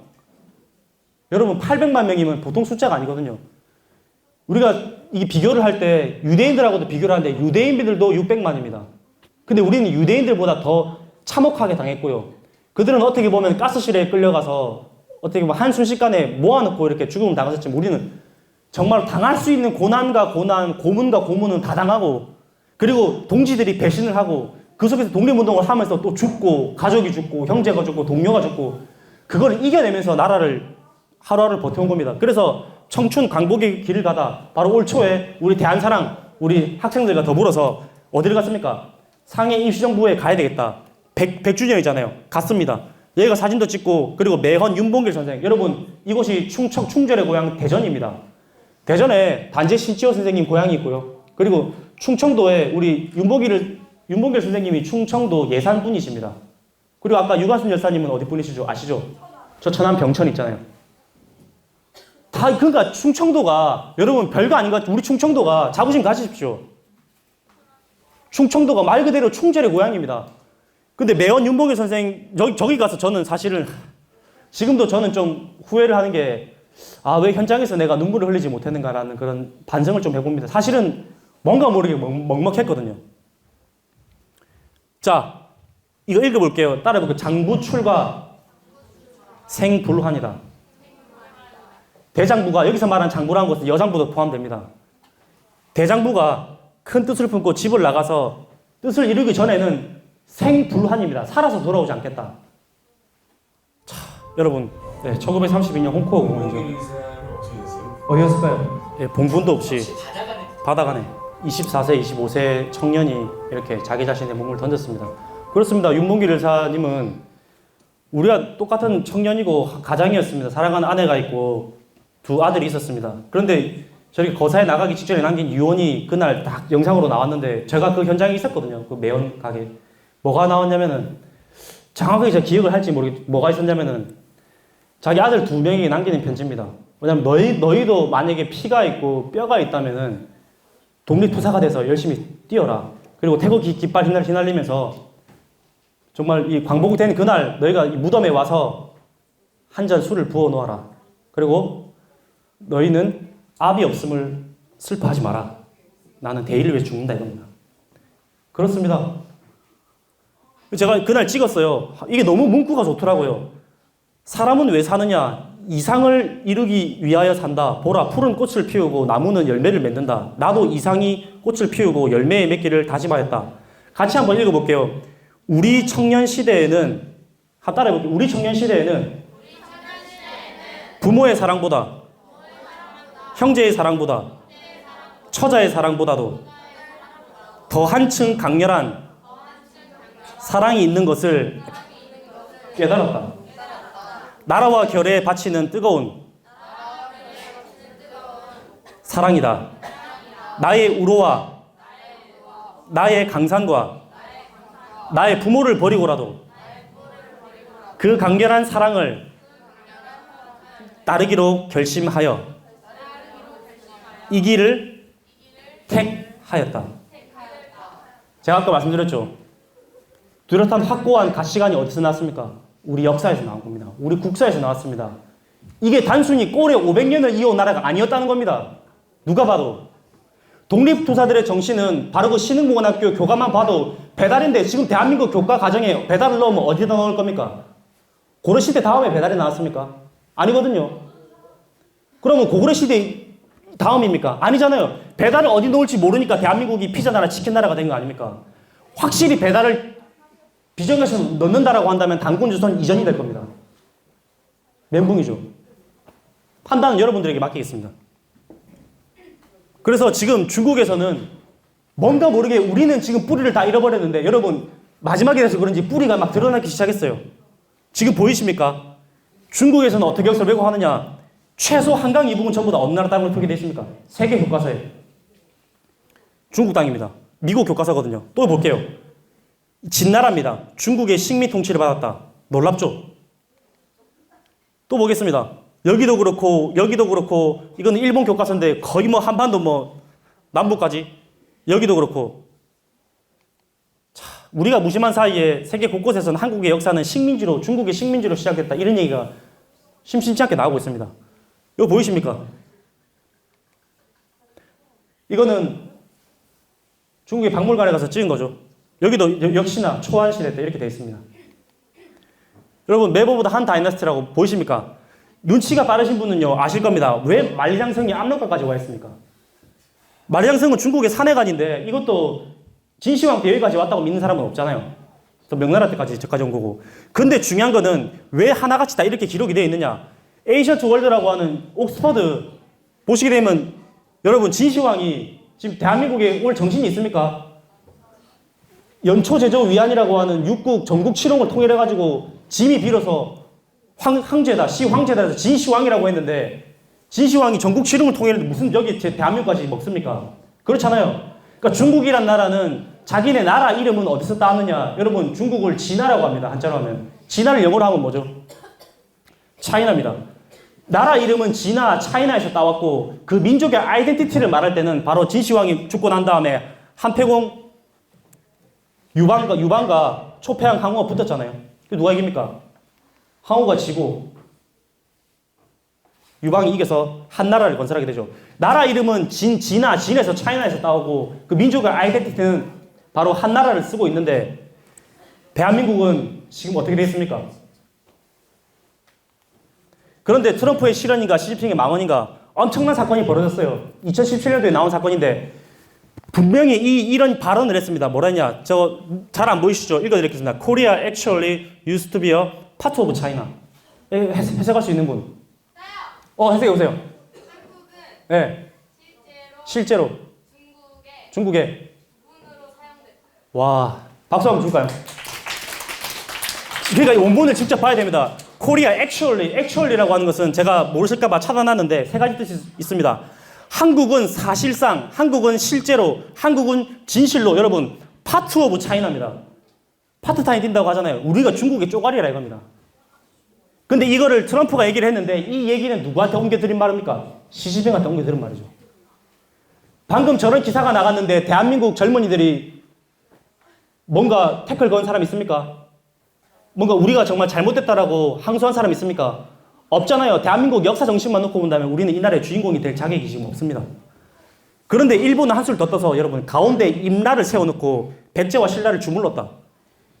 [SPEAKER 1] 여러분 800만 명이면 보통 숫자가 아니거든요. 우리가 이 비교를 할 때 유대인들하고도 비교를 하는데 유대인들도 600만입니다. 근데 우리는 유대인들보다 더 참혹하게 당했고요. 그들은 어떻게 보면 가스실에 끌려가서 어떻게 보면 한순식간에 모아놓고 이렇게 죽음을 당하셨지만 우리는 정말 당할 수 있는 고난과 고난, 고문과 고문은 다 당하고 그리고 동지들이 배신을 하고 그 속에서 독립운동을 하면서 또 죽고 가족이 죽고 형제가 죽고 동료가 죽고 그걸 이겨내면서 나라를 하루하루 버텨온 겁니다. 그래서 청춘 광복의 길을 가다 바로 올 초에 우리 대한사랑 우리 학생들과 더불어서 어디를 갔습니까? 상해 임시정부에 가야 되겠다. 100주년이잖아요. 갔습니다. 여기가 사진도 찍고 그리고 매헌 윤봉길 선생 여러분 이곳이 충절의 고향 대전입니다. 대전에 단재 신치호 선생님 고향이 있고요. 그리고 충청도에 우리 윤봉길 선생님이 충청도 예산 분이십니다. 그리고 아까 유관순 열사님은 어디 분이시죠? 아시죠? 저 천안 병천 있잖아요. 다 그러니까 충청도가 여러분 별거 아닌 것 같아요. 우리 충청도가 자부심 가지십시오. 충청도가 말 그대로 충절의 고향입니다. 근데 매헌 윤봉길 선생 저기 가서 저는 사실은 지금도 저는 좀 후회를 하는 게 왜 현장에서 내가 눈물을 흘리지 못했는가라는 그런 반성을 좀 해봅니다. 사실은 뭔가 모르게 먹먹했거든요. 자, 이거 읽어볼게요. 따라해볼게요. 장부출과 생불환이다. 대장부가 여기서 말한 장부라는 것은 여장부도 포함됩니다. 대장부가 큰 뜻을 품고 집을 나가서 뜻을 이루기 전에는 생불환입니다. 살아서 돌아오지 않겠다. 자, 여러분, 1932년 홍콩 공원이죠. 어디였을까요? 봉분도 없이 바다간에 24세, 25세 청년이 이렇게 자기 자신의 몸을 던졌습니다. 그렇습니다. 윤봉길 열사님은 우리가 똑같은 청년이고 가장이었습니다. 사랑하는 아내가 있고 두 아들이 있었습니다. 그런데 저렇게 거사에 나가기 직전에 남긴 유언이 그날 딱 영상으로 나왔는데 제가 그 현장에 있었거든요. 그 매연 가게. 뭐가 나왔냐면은 정확하게 제가 기억을 할지 모르겠 뭐가 있었냐면은 자기 아들 2명에게 남기는 편지입니다. 왜냐면 너희도 만약에 피가 있고 뼈가 있다면은 독립투사가 돼서 열심히 뛰어라. 그리고 태국 깃발 휘날리면서 정말 이 광복된 그날 너희가 이 무덤에 와서 한 잔 술을 부어 놓아라. 그리고 너희는 압이 없음을 슬퍼하지 마라. 나는 대의를 위해 죽는다 이겁니다. 그렇습니다. 제가 그날 찍었어요. 이게 너무 문구가 좋더라고요. 사람은 왜 사느냐? 이상을 이루기 위하여 산다. 보라, 푸른 꽃을 피우고 나무는 열매를 맺는다. 나도 이상이 꽃을 피우고 열매에 맺기를 다짐하였다. 같이 한번 읽어볼게요. 우리 청년 시대에는, 따라해볼게요. 우리 청년 시대에는 부모의 사랑보다, 형제의 사랑보다, 처자의 사랑보다도 더 한층 강렬한 사랑이 있는 것을 깨달았다. 나라와 결에 바치는 뜨거운 사랑이다. 나의 우로와 나의 강산과 나의 부모를 버리고라도 그 강렬한 사랑을 따르기로 결심하여 이 길을 택하였다. 제가 아까 말씀드렸죠. 뚜렷한 확고한 가치관이 어디서 나왔습니까? 우리 역사에서 나온 겁니다. 우리 국사에서 나왔습니다. 이게 단순히 꼴에 500년을 이어온 나라가 아니었다는 겁니다. 누가 봐도. 독립투사들의 정신은 바로 그 신흥무관학교 교과만 봐도 배달인데 지금 대한민국 교과 과정에 배달을 넣으면 어디다 넣을 겁니까? 고려시대 다음에 배달이 나왔습니까? 아니거든요. 그러면 고구려시대 다음입니까? 아니잖아요. 배달을 어디 넣을지 모르니까 대한민국이 피자 나라, 치킨 나라가 된 거 아닙니까? 확실히 배달을 비정해서 넣는다라고 한다면 단군조선 이전이 될 겁니다. 멘붕이죠. 판단은 여러분들에게 맡기겠습니다. 그래서 지금 중국에서는 뭔가 모르게 우리는 지금 뿌리를 다 잃어버렸는데 여러분 마지막에 돼서 그런지 뿌리가 막 드러나기 시작했어요. 지금 보이십니까? 중국에서는 어떻게 역사를 왜곡하느냐? 최소 한강 이북은 전부 다 어느 나라 땅으로 표기되어 있습니까? 세계 교과서에. 중국 땅입니다. 미국 교과서거든요. 또 볼게요. 진나라입니다. 중국의 식민 통치를 받았다. 놀랍죠? 또 보겠습니다. 여기도 그렇고 이거는 일본 교과서인데 거의 뭐 한반도 뭐 남부까지 여기도 그렇고 자, 우리가 무심한 사이에 세계 곳곳에서는 한국의 역사는 식민지로 중국의 식민지로 시작됐다 이런 얘기가 심심치 않게 나오고 있습니다. 이거 보이십니까? 이거는 중국의 박물관에 가서 찍은 거죠. 여기도 역시나 초안시대 때 이렇게 되어 있습니다. 여러분 메보보다 한 다이너스티라고 보이십니까? 눈치가 빠르신 분은요 아실 겁니다. 왜 만리장성이 압록강까지 와 있습니까? 만리장성은 중국의 산해관인데 이것도 진시황 때 여기까지 왔다고 믿는 사람은 없잖아요. 명나라 때까지 저까지 온 거고. 근데 중요한 거는 왜 하나같이 다 이렇게 기록이 되어 있느냐? 에이셔트 월드라고 하는 옥스퍼드 보시게 되면 여러분 진시황이 지금 대한민국에 올 정신이 있습니까? 연초제조 위안이라고 하는 육국 전국 칠홍을 통일해가지고 짐이 빌어서 황제다, 시황제다 해서 진시황이라고 했는데 진시황이 전국 칠홍을 통일했는데 무슨 여기 제 대한민국까지 먹습니까? 그렇잖아요. 그러니까 중국이란 나라는 자기네 나라 이름은 어디서 따느냐? 여러분 중국을 진화라고 합니다. 한자로 하면. 진화를 영어로 하면 뭐죠? 차이나입니다. 나라 이름은 진화, 차이나에서 따왔고 그 민족의 아이덴티티를 말할 때는 바로 진시황이 죽고 난 다음에 한패공 유방과 초패항 항우가 붙었잖아요. 누가 이깁니까? 항우가 지고 유방이 이겨서 한 나라를 건설하게 되죠. 나라 이름은 진에서 차이나에서 따오고 그 민족의 아이덴티티는 바로 한 나라를 쓰고 있는데 대한민국은 지금 어떻게 되어 있습니까? 그런데 트럼프의 실언인가 시진핑의 망언인가 엄청난 사건이 벌어졌어요. 2017년도에 나온 사건인데 분명히 이런 발언을 했습니다. 뭐라냐? 저 잘 안 보이시죠? 읽어드리겠습니다. Korea actually used to be a part of China. 해석할 수 있는 분? 해석해 보세요.
[SPEAKER 2] 한국은
[SPEAKER 1] 네. 실제로 중국에
[SPEAKER 2] 문으로 사용됐다.
[SPEAKER 1] 와, 박수 한번 줄까요? 그러니까 이 원본을 직접 봐야 됩니다. Korea actually라고 하는 것은 제가 모르실까봐 찾아놨는데 세 가지 뜻이 있습니다. 한국은 사실상, 한국은 실제로, 한국은 진실로 여러분 파트 오브 차이나입니다. 파트타임 뛴다고 하잖아요. 우리가 중국의 쪼가리라 이겁니다. 근데 이거를 트럼프가 얘기를 했는데 이 얘기는 누구한테 옮겨드린 말입니까? 시진핑한테 옮겨드린 말이죠. 방금 저런 기사가 나갔는데 대한민국 젊은이들이 뭔가 태클 건 사람 있습니까? 뭔가 우리가 정말 잘못됐다라고 항소한 사람 있습니까? 없잖아요. 대한민국 역사 정신만 놓고 본다면 우리는 이 나라의 주인공이 될 자격이 지금 없습니다. 그런데 일본은 한술 더 떠서 여러분 가운데 임나를 세워놓고 백제와 신라를 주물렀다.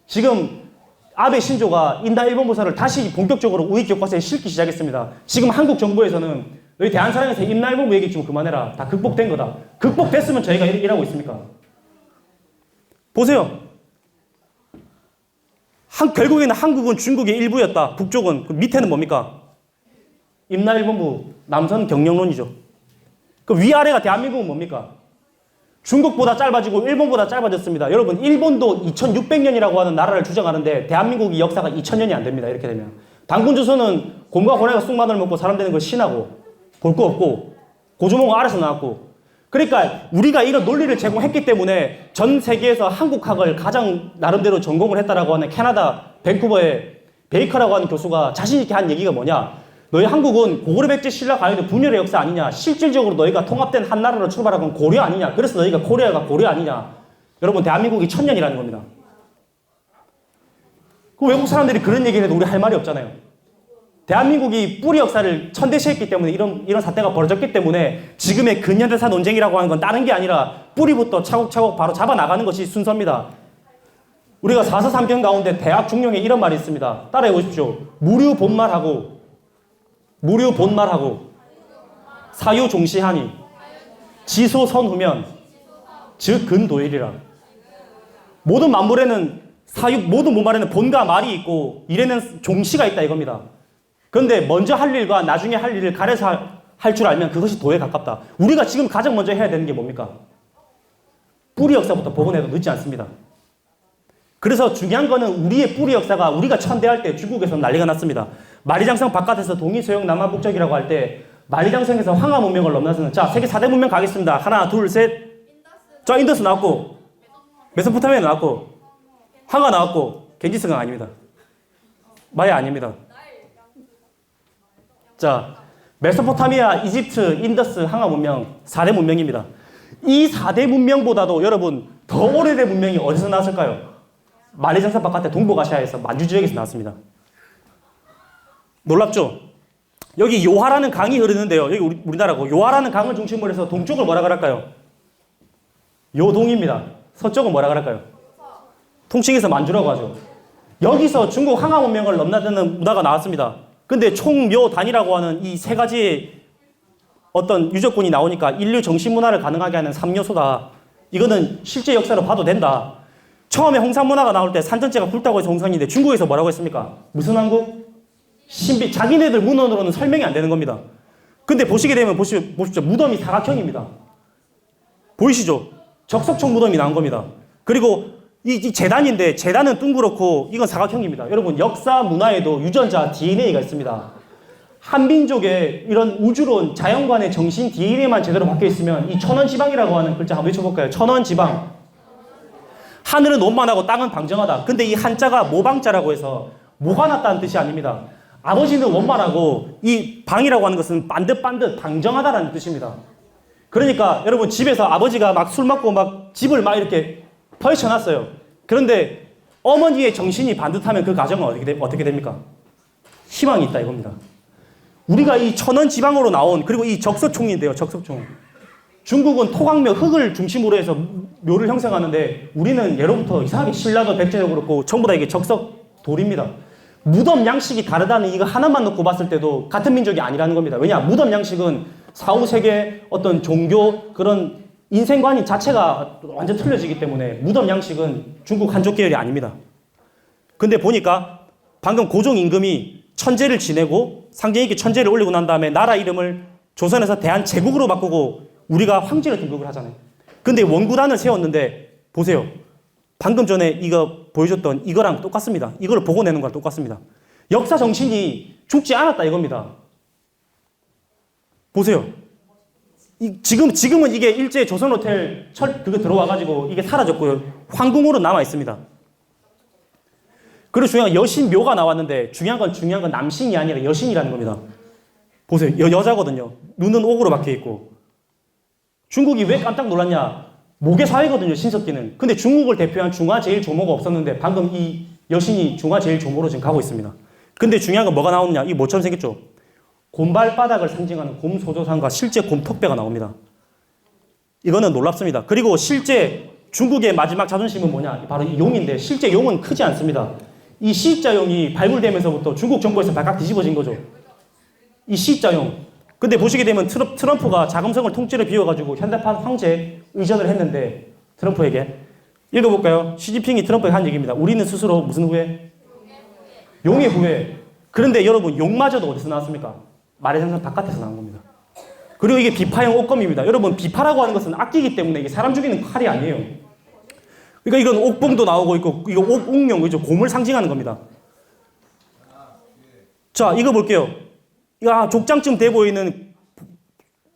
[SPEAKER 1] 지금 아베 신조가 인다 일본보사를 다시 본격적으로 우익 교과서에 실기 시작했습니다. 지금 한국 정부에서는 너희 대한사랑에서 임나 일본부 얘기 좀 그만해라. 다 극복된 거다. 극복됐으면 저희가 일하고 있습니까? 보세요. 결국에는 한국은 중국의 일부였다. 북쪽은. 그 밑에는 뭡니까? 임나일본부, 남선 경영론이죠. 그 위아래가 대한민국은 뭡니까? 중국보다 짧아지고 일본보다 짧아졌습니다. 여러분, 일본도 2600년이라고 하는 나라를 주장하는데 대한민국이 역사가 2000년이 안 됩니다. 이렇게 되면. 당군주소는 곰과 고래가 쑥마늘 먹고 사람 되는 걸 신하고 볼 거 없고 고주몽은 아래서 나왔고, 그러니까 우리가 이런 논리를 제공했기 때문에 전 세계에서 한국학을 가장 나름대로 전공을 했다라고 하는 캐나다 밴쿠버의 베이커라고 하는 교수가 자신 있게 한 얘기가 뭐냐? 너희 한국은 고구려 백제 신라 가요대 분열의 역사 아니냐? 실질적으로 너희가 통합된 한 나라로 출발한 건 고려 아니냐? 그래서 너희가 코리아가 고려 아니냐? 여러분, 대한민국이 1000년이라는 겁니다. 그 외국 사람들이 그런 얘기를 해도 우리 할 말이 없잖아요. 대한민국이 뿌리 역사를 천대시했기 때문에 이런 사태가 벌어졌기 때문에 지금의 근현대사 논쟁이라고 하는 건 다른 게 아니라 뿌리부터 차곡차곡 바로 잡아나가는 것이 순서입니다. 우리가 4서 3경 가운데 대학 중용에 이런 말이 있습니다. 따라해 보십시오. 무류본말하고 사유종시하니 지소선후면 즉 근도일이라. 모든 만물에는 모든 문말에는 본과 말이 있고 일에는 종시가 있다 이겁니다. 그런데 먼저 할 일과 나중에 할 일을 가려서 할 줄 알면 그것이 도에 가깝다. 우리가 지금 가장 먼저 해야 되는 게 뭡니까? 뿌리 역사부터 복원해도 늦지 않습니다. 그래서 중요한 거는 우리의 뿌리 역사가 우리가 천대할 때 중국에서 난리가 났습니다. 만리장성 바깥에서 동이소용 남한북적이라고 할 때 만리장성에서 황하 문명을 넘나서는 자, 세계 4대 문명 가겠습니다. 하나, 둘, 셋. 저 인더스 나왔고 메소포타미아 나왔고 황하 나왔고 겐지스강 아닙니다. 마야 아닙니다. 자, 메소포타미아, 이집트, 인더스, 항아 문명 4대 문명입니다. 이 4대 문명보다도 여러분 더 오래된 문명이 어디서 나왔을까요? 만리장성 바깥에 동북아시아에서 만주 지역에서 나왔습니다. 놀랍죠? 여기 요하라는 강이 흐르는데요. 여기 우리나라고 요하라는 강을 중심으로 해서 동쪽을 뭐라 그럴까요? 요동입니다. 서쪽은 뭐라 그럴까요? 통칭해서 만주라고 하죠. 여기서 중국 항하 문명을 넘나드는 문화가 나왔습니다. 근데 총묘단이라고 하는 이 세 가지의 어떤 유적군이 나오니까 인류 정신 문화를 가능하게 하는 3요소다. 이거는 실제 역사로 봐도 된다. 처음에 홍산 문화가 나올 때 산전체가 굵다고 해서 홍산인데 중국에서 뭐라고 했습니까? 무슨 왕국? 신비. 자기네들 문헌으로는 설명이 안 되는 겁니다. 근데 보시게 되면 보십시오. 무덤이 사각형입니다. 보이시죠? 적석총 무덤이 나온 겁니다. 그리고 이 재단인데 재단은 둥그렇고 이건 사각형입니다. 여러분, 역사 문화에도 유전자 DNA가 있습니다. 한 민족의 이런 우주론 자연관의 정신 DNA만 제대로 박혀 있으면 이 천원지방이라고 하는 글자 한번 외쳐볼까요? 천원지방. 하늘은 원만하고 땅은 방정하다. 근데 이 한자가 모방자라고 해서 모가 났다는 뜻이 아닙니다. 아버지는 원만하고 이 방이라고 하는 것은 반듯반듯 방정하다라는 뜻입니다. 그러니까 여러분, 집에서 아버지가 막 술 먹고 막 집을 막 이렇게 펼쳐놨어요. 그런데 어머니의 정신이 반듯하면 그 가정은 어떻게 됩니까? 희망이 있다 이겁니다. 우리가 이 천원지방으로 나온, 그리고 이 적석총인데요. 적석총. 중국은 토광묘 흙을 중심으로 해서 묘를 형성하는데 우리는 예로부터 이상하게 신라도 백제도 그렇고 전부 다 이게 적석 돌입니다. 무덤 양식이 다르다는 이거 하나만 놓고 봤을 때도 같은 민족이 아니라는 겁니다. 왜냐? 무덤 양식은 사후세계 어떤 종교 그런 인생관이 자체가 완전 틀려지기 때문에 무덤 양식은 중국 한족 계열이 아닙니다. 근데 보니까 방금 고종 임금이 천제를 지내고 상징 있게 천제를 올리고 난 다음에 나라 이름을 조선에서 대한제국으로 바꾸고 우리가 황제로 등극을 하잖아요. 근데 원구단을 세웠는데 보세요. 방금 전에 이거 보여줬던 이거랑 똑같습니다. 이걸 보고 내는 거랑 똑같습니다. 역사 정신이 죽지 않았다 이겁니다. 보세요. 지금은 이게 일제 조선호텔 그거 들어와가지고 이게 사라졌고요. 황궁으로 남아 있습니다. 그리고 중요한 건 여신묘가 나왔는데 중요한 건 남신이 아니라 여신이라는 겁니다. 보세요. 여자거든요. 눈은 옥으로 박혀 있고. 중국이 왜 깜짝 놀랐냐? 모계 사회거든요, 신석기는. 근데 중국을 대표한 중화제일조모가 없었는데 방금 이 여신이 중화제일조모로 지금 가고 있습니다. 근데 중요한 건 뭐가 나오느냐? 이 뭐처럼 생겼죠? 곰발바닥을 상징하는 곰소조상과 실제 곰턱배가 나옵니다. 이거는 놀랍습니다. 그리고 실제 중국의 마지막 자존심은 뭐냐? 바로 이 용인데 실제 용은 크지 않습니다. 이 C자용이 발굴되면서부터 중국 정부에서 발칵 뒤집어진 거죠. 이 C자용. 근데 보시게 되면 트럼프가 자금성을 통째로 비워가지고 현대판 황제 의전을 했는데 트럼프에게 읽어볼까요? 시진핑이 트럼프에게 한 얘기입니다. 우리는 스스로 무슨 후회? 용의 후회. 그런데 여러분 용마저도 어디서 나왔습니까? 말의 정상 바깥에서 나온 겁니다. 그리고 이게 비파형 옥검입니다. 여러분, 비파라고 하는 것은 악기이기 때문에 이게 사람 죽이는 칼이 아니에요. 그러니까 이건 옥봉도 나오고 있고, 이거 옥용, 이죠 곰을 상징하는 겁니다. 자, 이거 볼게요. 족장쯤 돼 보이는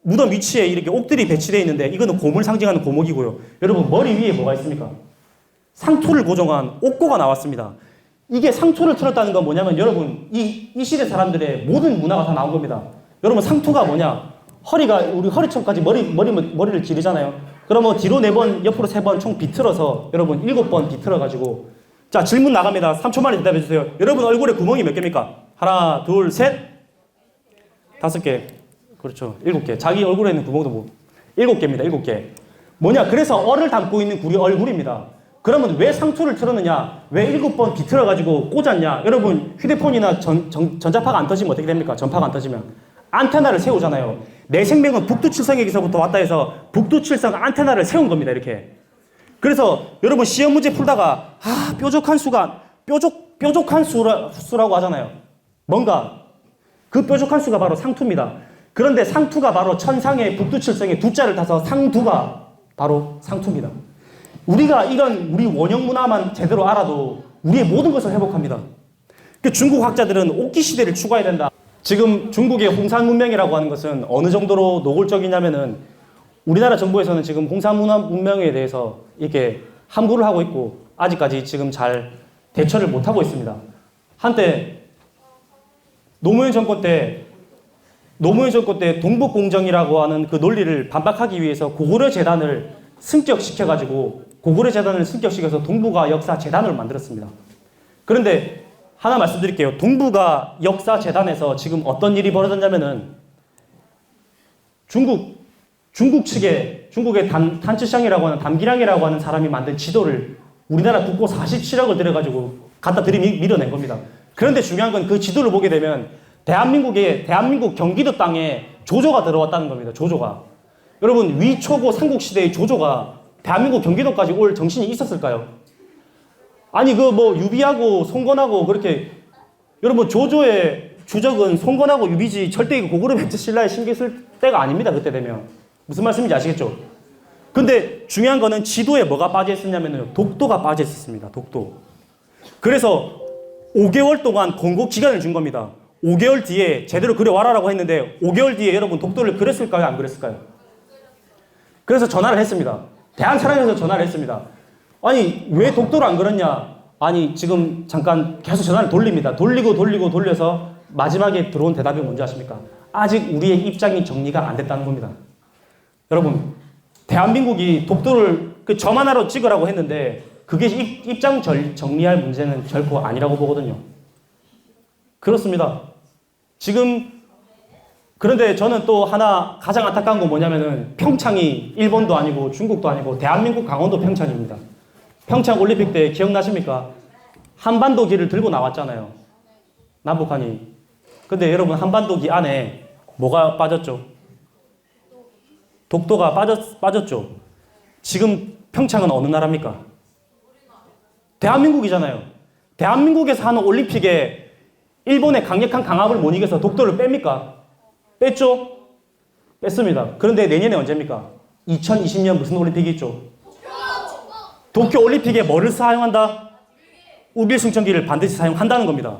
[SPEAKER 1] 무덤 위치에 이렇게 옥들이 배치되어 있는데, 이거는 곰을 상징하는 고목이고요. 여러분, 머리 위에 뭐가 있습니까? 상투를 고정한 옥고가 나왔습니다. 이게 상투를 틀었다는 건 뭐냐면, 여러분, 이 시대 사람들의 모든 문화가 다 나온 겁니다. 여러분, 상투가 뭐냐? 우리 허리춤까지 머리를 기르잖아요. 그러면 뒤로 4번, 옆으로 3번 총 비틀어서, 여러분, 7번 비틀어가지고, 자, 질문 나갑니다. 3초 만에 대답해주세요. 여러분, 얼굴에 구멍이 몇 개입니까? 하나, 둘, 셋, 5개. 그렇죠. 7개. 자기 얼굴에 있는 구멍도 7개입니다. 7개. 뭐냐? 그래서 얼을 담고 있는 우리 얼굴입니다. 그러면 왜 상투를 틀었느냐? 왜 7번 비틀어가지고 꽂았냐? 여러분, 휴대폰이나 전자파가 안 터지면 어떻게 됩니까? 전파가 안 터지면. 안테나를 세우잖아요. 내 생명은 북두칠성에서부터 왔다 해서 북두칠성 안테나를 세운 겁니다. 이렇게. 그래서 여러분, 시험 문제 풀다가, 뾰족한 수라고 하잖아요. 뭔가. 그 뾰족한 수가 바로 상투입니다. 그런데 상투가 바로 천상의 북두칠성의 두자를 타서 상두가 바로 상투입니다. 우리가 이런 우리 원형 문화만 제대로 알아도 우리의 모든 것을 회복합니다. 중국 학자들은 옥기 시대를 추구해야 된다. 지금 중국의 홍산 문명이라고 하는 것은 어느 정도로 노골적이냐면은, 우리나라 정부에서는 지금 홍산 문명에 대해서 이렇게 함구를 하고 있고, 아직까지 지금 잘 대처를 못하고 있습니다. 한때 노무현 정권 때 동북공정이라고 하는 그 논리를 반박하기 위해서 고구려 재단을 승격시켜서 동북아 역사 재단을 만들었습니다. 그런데 하나 말씀드릴게요. 동북아 역사 재단에서 지금 어떤 일이 벌어졌냐면은, 중국의 단츠샹이라고 하는 담기량이라고 하는 사람이 만든 지도를 우리나라 국고 47억을 들여가지고 갖다 밀어낸 겁니다. 그런데 중요한 건 그 지도를 보게 되면 대한민국 경기도 땅에 조조가 들어왔다는 겁니다. 조조가. 여러분, 위초고 삼국시대의 조조가 대한민국 경기도까지 올 정신이 있었을까요? 아니, 유비하고 송건하고 그렇게, 여러분, 조조의 주적은 송건하고 유비지, 절대 고구려 백제 신라에 신경 쓸 때가 아닙니다. 그때 되면. 무슨 말씀인지 아시겠죠? 근데 중요한 거는 지도에 뭐가 빠져 있었냐면요, 독도가 빠져 있었습니다. 독도. 그래서 5개월 동안 공고 기간을 준 겁니다. 5개월 뒤에 제대로 그려와라라고 했는데, 5개월 뒤에 여러분 독도를 그렸을까요? 안 그렸을까요? 그래서 전화를 했습니다. 대한사랑에서 전화를 했습니다. 아니, 왜 독도를 안 그렸냐? 아니, 지금 잠깐 계속 전화를 돌립니다. 돌려서 마지막에 들어온 대답이 뭔지 아십니까? 아직 우리의 입장이 정리가 안 됐다는 겁니다. 여러분, 대한민국이 독도를 점 하나로 찍으라고 했는데, 그게 입장 정리할 문제는 결코 아니라고 보거든요. 그렇습니다. 그런데 저는 또 하나 가장 안타까운 건 뭐냐면은, 평창이 일본도 아니고 중국도 아니고 대한민국 강원도 평창입니다. 평창 올림픽 때 기억나십니까? 한반도 기를 들고 나왔잖아요. 남북한이. 근데 여러분, 한반도 기 안에 뭐가 빠졌죠? 독도가 빠졌죠. 지금 평창은 어느 나라입니까? 대한민국이잖아요. 대한민국에서 하는 올림픽에 일본의 강력한 강압을 못 이겨서 독도를 뺍니까? 뺐죠? 뺐습니다. 그런데 내년에 언제입니까? 2020년 무슨 올림픽이 있죠? 도쿄 올림픽에 뭐를 사용한다? 우길 승천기를 반드시 사용한다는 겁니다.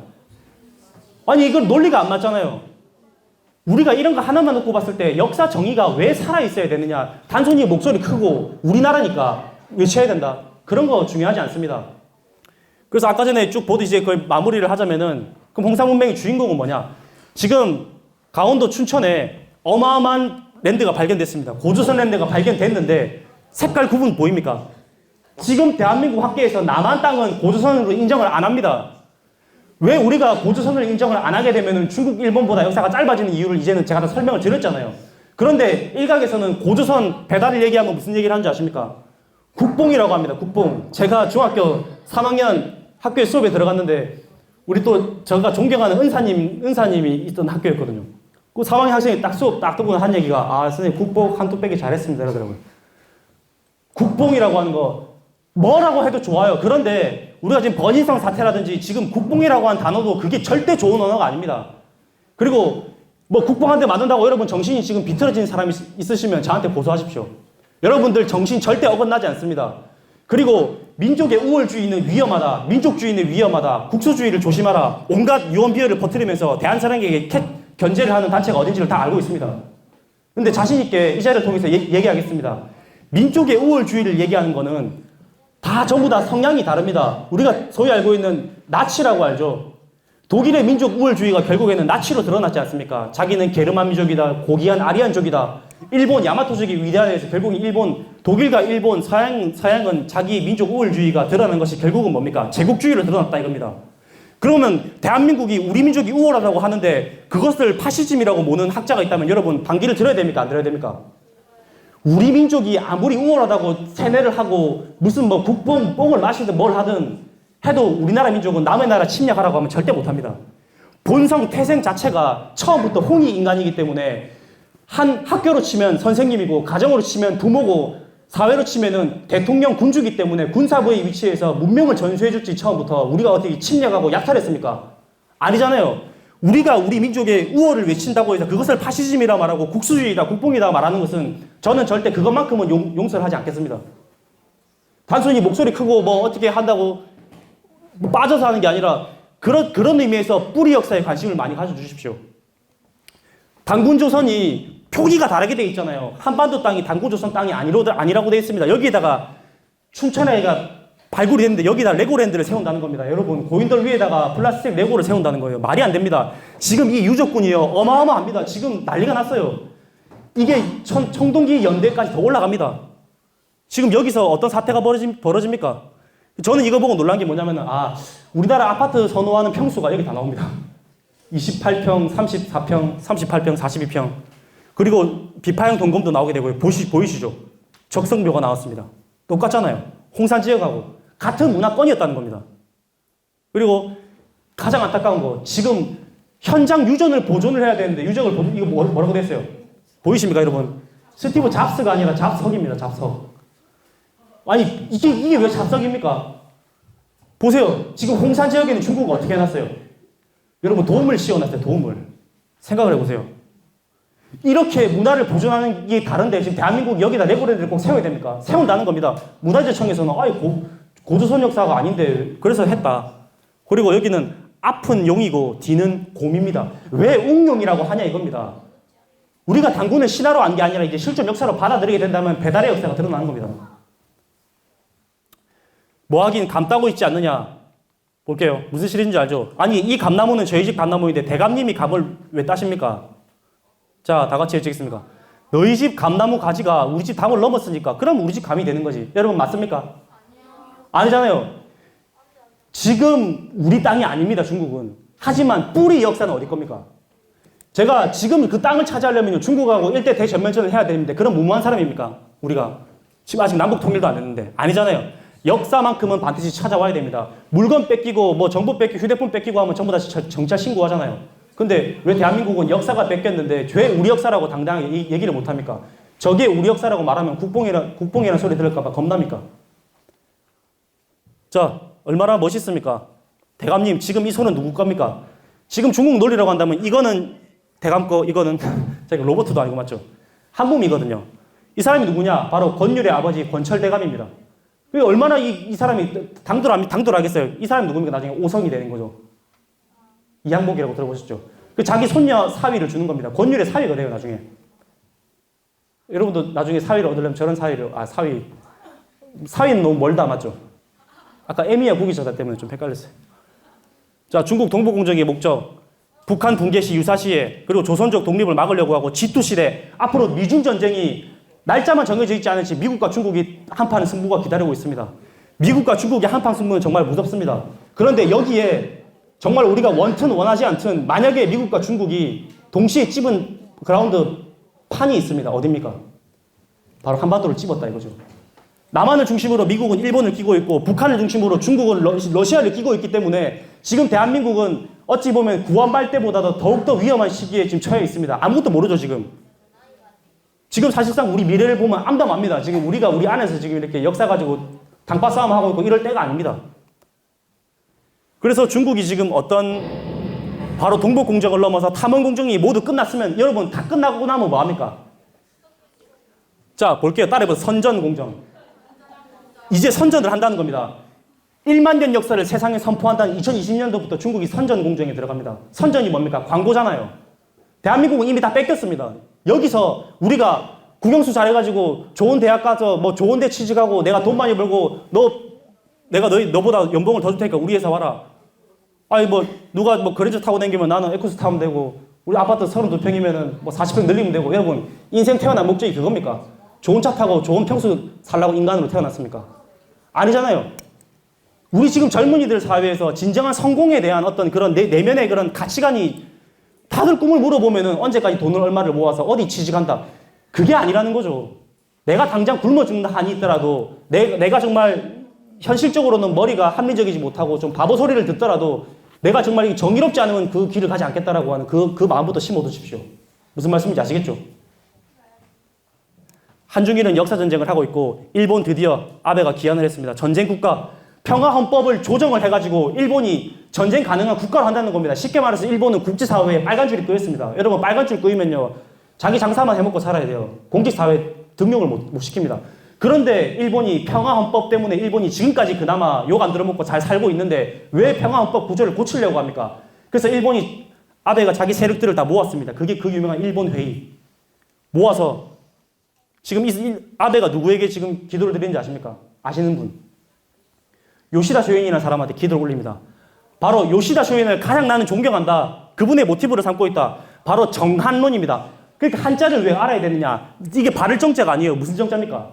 [SPEAKER 1] 아니, 이건 논리가 안 맞잖아요. 우리가 이런 거 하나만 놓고 봤을 때 역사 정의가 왜 살아있어야 되느냐? 단순히 목소리 크고 우리나라니까 외쳐야 된다. 그런 거 중요하지 않습니다. 그래서 아까 전에 쭉 보듯이 그 마무리를 하자면은, 그럼 홍산문명의 주인공은 뭐냐? 지금 강원도 춘천에 어마어마한 랜드가 발견됐습니다. 고조선 랜드가 발견됐는데 색깔 구분 보입니까? 지금 대한민국 학계에서 남한 땅은 고조선으로 인정을 안 합니다. 왜 우리가 고조선을 인정을 안 하게 되면은 중국, 일본보다 역사가 짧아지는 이유를 이제는 제가 다 설명을 드렸잖아요. 그런데 일각에서는 고조선 배달을 얘기하면 무슨 얘기를 하는지 아십니까? 국뽕이라고 합니다. 국뽕. 제가 중학교 3학년 학교에 수업에 들어갔는데, 우리 또 제가 존경하는 은사님이 있던 학교였거든요. 그 3학년 학생이 딱 수업 딱 듣고 한 얘기가, 선생님 국뽕 한두 빼기 잘했습니다. 이러더라고요. 국뽕이라고 하는 거 뭐라고 해도 좋아요. 그런데 우리가 지금 번인성 사태라든지 지금 국뽕이라고 하는 단어도 그게 절대 좋은 언어가 아닙니다. 그리고 뭐 국뽕 한 대 맞는다고 여러분 정신이 지금 비틀어진 사람이 있으시면 저한테 고소하십시오. 여러분들 정신 절대 어긋나지 않습니다. 그리고 민족의 우월주의는 위험하다. 민족주의는 위험하다. 국수주의를 조심하라. 온갖 유언비어를 퍼뜨리면서 대한사랑에게 견제를 하는 단체가 어딘지를 다 알고 있습니다. 근데 자신있게 이 자리를 통해서 얘기하겠습니다. 민족의 우월주의를 얘기하는 거는 다 전부 다 성향이 다릅니다. 우리가 소위 알고 있는 나치라고 알죠. 독일의 민족 우월주의가 결국에는 나치로 드러났지 않습니까? 자기는 게르만 민족이다. 고귀한 아리안족이다. 일본 야마토족이 위대하다 해서 결국은 독일과 일본, 서양은 자기 민족 우월주의가 드러난 것이 결국은 뭡니까? 제국주의로 드러났다 이겁니다. 그러면 대한민국이 우리 민족이 우월하다고 하는데 그것을 파시즘이라고 모는 학자가 있다면 여러분 반기를 들어야 됩니까? 안 들어야 됩니까? 우리 민족이 아무리 우월하다고 세뇌를 하고 무슨 뭐 뽕을 마시든 뭘 하든 해도 우리나라 민족은 남의 나라 침략하라고 하면 절대 못합니다. 본성 태생 자체가 처음부터 홍위 인간이기 때문에 한 학교로 치면 선생님이고 가정으로 치면 부모고 사회로 치면은 대통령 군주기 때문에 군사부의 위치에서 문명을 전수해줬지 처음부터 우리가 어떻게 침략하고 약탈했습니까? 아니잖아요. 우리가 우리 민족의 우월을 외친다고 해서 그것을 파시즘이라 말하고 국수주의다 국뽕이다 말하는 것은 저는 절대 그것만큼은 용서를 하지 않겠습니다. 단순히 목소리 크고 뭐 어떻게 한다고 뭐 빠져서 하는 게 아니라 그런 의미에서 뿌리 역사에 관심을 많이 가져주십시오. 단군조선이 표기가 다르게 돼 있잖아요. 한반도 땅이 단군조선 땅이 아니라고 돼 있습니다. 여기에다가 춘천에가 발굴이 됐는데 여기다 레고랜드를 세운다는 겁니다. 여러분 고인돌 위에다가 플라스틱 레고를 세운다는 거예요. 말이 안 됩니다. 지금 이 유적군이요 어마어마합니다. 지금 난리가 났어요. 이게 청동기 연대까지 더 올라갑니다. 지금 여기서 어떤 사태가 벌어집니까? 저는 이거 보고 놀란 게 뭐냐면은 우리나라 아파트 선호하는 평수가 여기 다 나옵니다. 28평, 34평, 38평, 42평. 그리고 비파형 동검도 나오게 되고요. 보이시죠? 적성묘가 나왔습니다. 똑같잖아요. 홍산 지역하고 같은 문화권이었다는 겁니다. 그리고 가장 안타까운 거 지금 현장 유전을 보존을 해야 되는데 이거 뭐라고 됐어요? 보이십니까 여러분? 스티브 잡스가 아니라 잡석입니다. 잡석. 아니 이게 왜 잡석입니까? 보세요. 지금 홍산 지역에는 중국은 어떻게 해놨어요? 여러분 도움을 씌워놨어요. 도움을. 생각을 해보세요. 이렇게 문화를 보존하는 게 다른데 지금 대한민국 여기다 레고랜드를 꼭 세워야 됩니까? 세운다는 겁니다. 문화재청에서는 고조선 역사가 아닌데 그래서 했다. 그리고 여기는 앞은 용이고 뒤는 곰입니다. 왜 웅용이라고 하냐 이겁니다. 우리가 단군을 신화로 한 게 아니라 이제 실존 역사로 받아들이게 된다면 배달의 역사가 드러나는 겁니다. 뭐 하긴 감 따고 있지 않느냐. 볼게요. 무슨 실인지 알죠? 아니 이 감나무는 저희 집 감나무인데 대감님이 감을 왜 따십니까? 자, 다 같이 해주겠습니까? 너희 집 감나무 가지가 우리 집 담을 넘었으니까 그럼 우리 집 감이 되는 거지. 여러분 맞습니까? 아니잖아요. 지금 우리 땅이 아닙니다. 중국은. 하지만 뿌리 역사는 어디 겁니까? 제가 지금 그 땅을 차지하려면 중국하고 일대 대전면전을 해야 되는데 그런 무모한 사람입니까? 우리가. 지금 아직 남북 통일도 안 됐는데. 아니잖아요. 역사만큼은 반드시 찾아와야 됩니다. 물건 뺏기고 뭐 정보 뺏기고 휴대폰 뺏기고 하면 전부 다 경찰 신고하잖아요. 근데 왜 대한민국은 역사가 뺏겼는데 왜 우리 역사라고 당당하게 얘기를 못합니까? 저게 우리 역사라고 말하면 국뽕이라는 소리 들을까봐 겁납니까? 자, 얼마나 멋있습니까? 대감님, 지금 이 손은 누구 겁니까? 지금 중국 놀리라고 한다면 이거는 대감 거, 이거는 제가 로버트도 아니고 맞죠? 한 몸이거든요. 이 사람이 누구냐? 바로 권율의 아버지 권철대감입니다. 얼마나 이 사람이 당돌하겠어요? 이 사람이 누굽니까? 나중에 오성이 되는 거죠. 이항목이라고 들어보셨죠? 자기 손녀 사위를 주는 겁니다. 권율의 사위가 돼요, 나중에. 여러분도 나중에 사위를 얻으려면 저런 사위는 너무 멀다, 맞죠? 아까 에미야 국위저자 때문에 좀 헷갈렸어요. 자, 중국 동북공정의 목적. 북한 붕괴 시 유사시에 그리고 조선족 독립을 막으려고 하고 지투시대 앞으로 미중전쟁이 날짜만 정해져 있지 않은지 미국과 중국이 한판 승부가 기다리고 있습니다. 미국과 중국의 한판 승부는 정말 무섭습니다. 그런데 여기에 정말 우리가 원튼 원하지 않든 만약에 미국과 중국이 동시에 찝은 그라운드 판이 있습니다. 어딥니까? 바로 한반도를 찝었다 이거죠. 남한을 중심으로 미국은 일본을 끼고 있고 북한을 중심으로 중국은 러시아를 끼고 있기 때문에 지금 대한민국은 어찌 보면 구한말 때보다도 더욱더 위험한 시기에 지금 처해 있습니다. 아무것도 모르죠 지금. 지금 사실상 우리 미래를 보면 암담합니다. 지금 우리가 우리 안에서 지금 이렇게 역사 가지고 당파 싸움하고 있고 이럴 때가 아닙니다. 그래서 중국이 지금 어떤 바로 동북공정을 넘어서 탐험공정이 모두 끝났으면 여러분 다 끝나고 나면 뭐합니까? 자, 볼게요. 따라해보세요. 선전공정. 이제 선전을 한다는 겁니다. 1만 년 역사를 세상에 선포한다는 2020년도부터 중국이 선전공정에 들어갑니다. 선전이 뭡니까? 광고잖아요. 대한민국은 이미 다 뺏겼습니다. 여기서 우리가 국영수 잘해가지고 좋은 대학 가서 뭐 좋은 데 취직하고 내가 돈 많이 벌고 내가 너보다 연봉을 더 줄 테니까 우리 회사 와라. 아니 뭐 누가 뭐 그랜저 타고 다니면 나는 에쿠스 타면 되고 우리 아파트 32평이면은 뭐 40평 늘리면 되고. 여러분 인생 태어난 목적이 그겁니까? 좋은 차 타고 좋은 평수 살라고 인간으로 태어났습니까? 아니잖아요. 우리 지금 젊은이들 사회에서 진정한 성공에 대한 어떤 그런 내면의 그런 가치관이 다들 꿈을 물어보면은 언제까지 돈을 얼마를 모아서 어디 취직한다. 그게 아니라는 거죠. 내가 당장 굶어 죽는 한이 있더라도 내가 정말 현실적으로는 머리가 합리적이지 못하고 좀 바보 소리를 듣더라도 내가 정말 정의롭지 않으면 그 길을 가지 않겠다라고 하는 그 마음부터 심어두십시오. 무슨 말씀인지 아시겠죠? 한중일은 역사전쟁을 하고 있고 일본 드디어 아베가 기한을 했습니다. 전쟁국가 평화헌법을 조정을 해가지고 일본이 전쟁 가능한 국가로 한다는 겁니다. 쉽게 말해서 일본은 국제사회에 빨간 줄이 끄였습니다. 여러분 빨간 줄 끄이면요 자기 장사만 해먹고 살아야 돼요. 공직사회 등록을 못 시킵니다. 그런데 일본이 평화헌법 때문에 일본이 지금까지 그나마 욕 안 들어먹고 잘 살고 있는데 왜 평화헌법 구조를 고치려고 합니까? 그래서 일본이 아베가 자기 세력들을 다 모았습니다. 그게 그 유명한 일본 회의. 모아서 지금 아베가 누구에게 지금 기도를 드리는지 아십니까? 아시는 분? 요시다 쇼인이라는 사람한테 기도를 올립니다. 바로 요시다 쇼인을 가장 나는 존경한다. 그분의 모티브를 삼고 있다. 바로 정한론입니다. 그러니까 한자를 왜 알아야 되느냐? 이게 발을 정자가 아니에요. 무슨 정자입니까?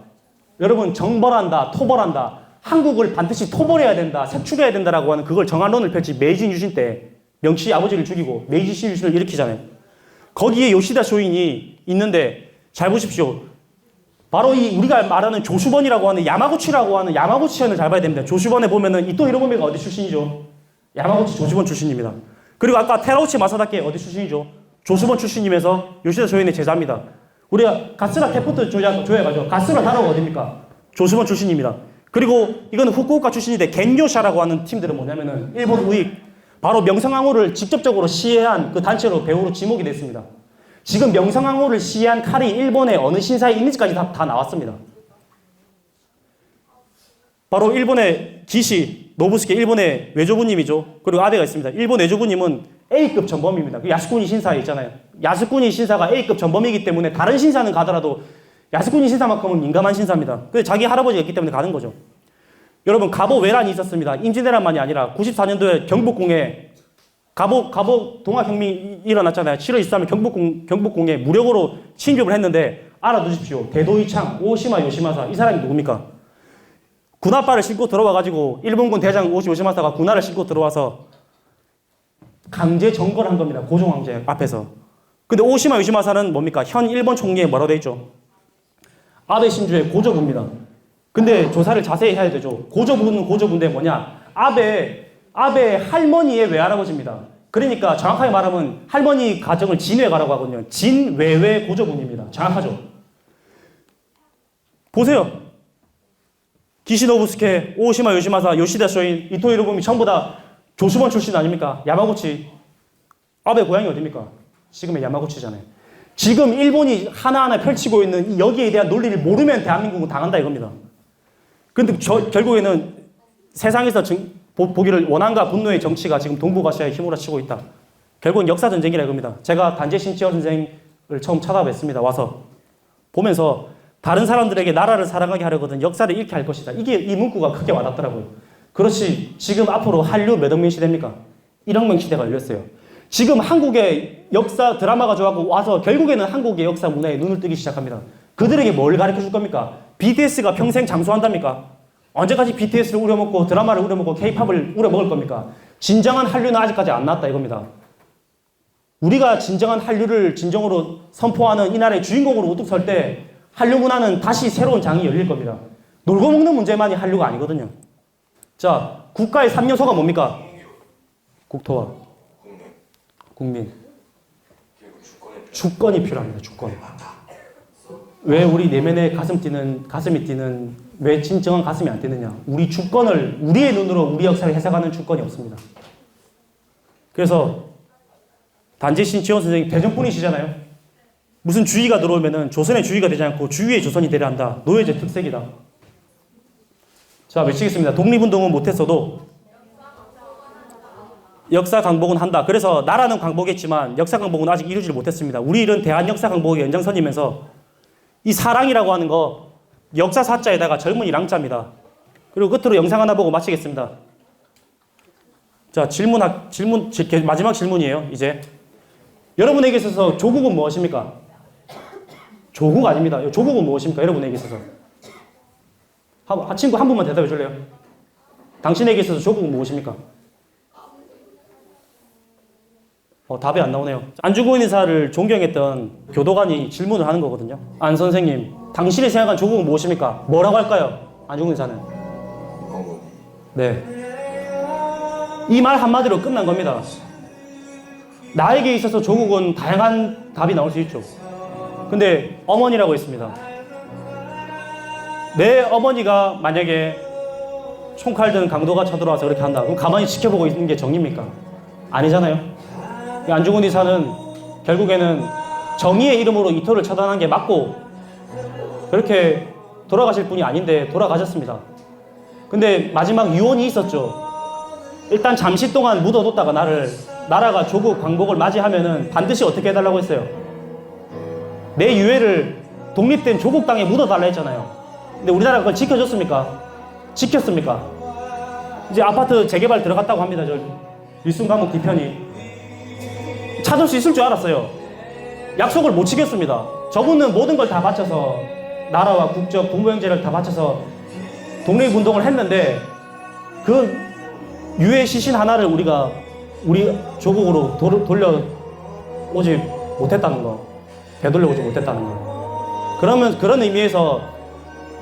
[SPEAKER 1] 여러분 정벌한다, 토벌한다. 한국을 반드시 토벌해야 된다, 색출해야 된다라고 하는 그걸 정한론을 펼치 메이지 유신 때 명치 아버지를 죽이고 메이지 유신을 일으키잖아요. 거기에 요시다 쇼인이 있는데 잘 보십시오. 바로 이 우리가 말하는 조슈번이라고 하는 야마구치라고 하는 야마구치현을 잘 봐야 됩니다. 조슈번에 보면은 이토 히로부미가 어디 출신이죠? 야마구치 조슈번 출신입니다. 그리고 아까 테라우치 마사다케 어디 출신이죠? 조슈번 출신이면서 요시다 쇼인의 제자입니다. 우리가 가스라 테프트 조여가지고 가스라 다라가 어디입니까? 조슈번 출신입니다. 그리고 이거는 후쿠오카 출신인데 겐요샤라고 하는 팀들은 뭐냐면은 일본 우익 바로 명성황후를 직접적으로 시해한 그 단체로 배우로 지목이 됐습니다. 지금 명성황후를 시해한 칼이 일본의 어느 신사에 있는지까지 다 나왔습니다. 바로 일본의 기시 노부스케 일본의 외조부님이죠. 그리고 아베가 있습니다. 일본 외조부님은 A급 전범입니다. 그 야스쿠니 신사에 있잖아요. 야스쿠니 신사가 A급 전범이기 때문에 다른 신사는 가더라도 야스쿠니 신사만큼은 민감한 신사입니다. 그래서 자기 할아버지가 있기 때문에 가는 거죠. 여러분 가보 외란이 있었습니다. 임진왜란만이 아니라 94년도에 경복궁에 가보 동학혁명이 일어났잖아요. 7월 23일 경복궁에 무력으로 침입을 했는데 알아두십시오. 대도이창, 오시마 요시마사 이 사람이 누굽니까? 군화발을 신고 들어와가지고 일본군 대장 요시마사가 군화를 신고 들어와서 강제 정거를 한 겁니다. 고종황제 앞에서. 근데 오시마 요시마사는 뭡니까? 현 일본 총리에 뭐라고 돼 있죠? 아베 신주의 고조부입니다. 근데 조사를 자세히 해야 되죠. 고조부는 고조부인데 뭐냐? 아베 할머니의 외할아버지입니다. 그러니까 정확하게 말하면 할머니 가정을 진외가라고 하거든요. 진외외 고조부입니다. 정확하죠? 보세요. 기시노부스케, 오시마 요시마사, 요시다 쇼인, 이토 히로부미 전부 다 조슈번 출신 아닙니까? 야마구치. 아베 고향이 어디입니까? 지금의 야마구치잖아요. 지금 일본이 하나하나 펼치고 있는 여기에 대한 논리를 모르면 대한민국은 당한다 이겁니다. 근데 결국에는 세상에서 보기를 원한과 분노의 정치가 지금 동북아시아에 휘몰아치고 있다. 결국은 역사전쟁이라 이겁니다. 제가 단재 신치어 선생을 처음 찾아뵀습니다. 와서 보면서 다른 사람들에게 나라를 사랑하게 하려거든 역사를 잃게 할 것이다. 이 문구가 크게 와닿더라고요. 그렇지 지금 앞으로 한류 몇 억명 시대입니까? 1억 명 시대가 열렸어요. 지금 한국의 역사 드라마가 좋아하고 와서 결국에는 한국의 역사 문화에 눈을 뜨기 시작합니다. 그들에게 뭘 가르쳐 줄 겁니까? BTS가 평생 장수한답니까? 언제까지 BTS를 우려먹고 드라마를 우려먹고 K-팝을 우려먹을 겁니까? 진정한 한류는 아직까지 안 나왔다 이겁니다. 우리가 진정한 한류를 진정으로 선포하는 이 나라의 주인공으로 우뚝 설 때 한류 문화는 다시 새로운 장이 열릴 겁니다. 놀고 먹는 문제만이 한류가 아니거든요. 자, 국가의 3요소가 뭡니까? 국토와 국민. 주권이 필요합니다. 주권. 왜 우리 내면에 가슴이 뛰는 왜 진정한 가슴이 안 뛰느냐? 우리 주권을 우리의 눈으로 우리 역사를 해석하는 주권이 없습니다. 그래서 단재신 지원 선생님 대전 분이시잖아요. 무슨 주의가 들어오면은 조선의 주의가 되지 않고 주위의 조선이 되려 한다. 노예제 특색이다. 자, 외치겠습니다. 독립운동은 못했어도 역사 강복은 한다. 그래서 나라는 강복했지만 역사 강복은 아직 이루지를 못했습니다. 우리 일은 대한 역사 강복의 연장선이면서 이 사랑이라고 하는 거 역사 사자에다가 젊은이 랑자입니다. 그리고 끝으로 영상 하나 보고 마치겠습니다. 자, 마지막 질문이에요. 이제 여러분에게 있어서 조국은 무엇입니까? 조국 아닙니다. 조국은 무엇입니까? 여러분에게 있어서 친구 한 분만 대답해 줄래요? 당신에게 있어서 조국은 무엇입니까? 답이 안 나오네요. 안중근 의사를 존경했던 교도관이 질문을 하는 거거든요. 안 선생님, 당신이 생각한 조국은 무엇입니까? 뭐라고 할까요? 안중근 의사는. 네. 이 말 한마디로 끝난 겁니다. 나에게 있어서 조국은 다양한 답이 나올 수 있죠. 근데 어머니라고 했습니다. 내 어머니가 만약에 총칼 든 강도가 쳐들어와서 그렇게 한다. 그럼 가만히 지켜보고 있는 게 정의입니까? 아니잖아요. 안중근 의사는 결국에는 정의의 이름으로 이토를 처단한 게 맞고 그렇게 돌아가실 분이 아닌데 돌아가셨습니다. 근데 마지막 유언이 있었죠. 일단 잠시 동안 묻어뒀다가 나라가 조국 광복을 맞이하면은 반드시 어떻게 해달라고 했어요? 내 유해를 독립된 조국 땅에 묻어달라 했잖아요. 근데 우리나라가 그걸 지켜줬습니까? 지켰습니까? 이제 아파트 재개발 들어갔다고 합니다. 저 일순 감옥 뒤편이. 찾을 수 있을 줄 알았어요. 약속을 못 지켰습니다. 저분은 모든 걸 다 바쳐서 나라와 국적, 부모형제를 다 바쳐서 독립운동을 했는데 그 유해 시신 하나를 우리 조국으로 돌려오지 못했다는 거. 되돌려오지 못했다는 거. 그러면 그런 의미에서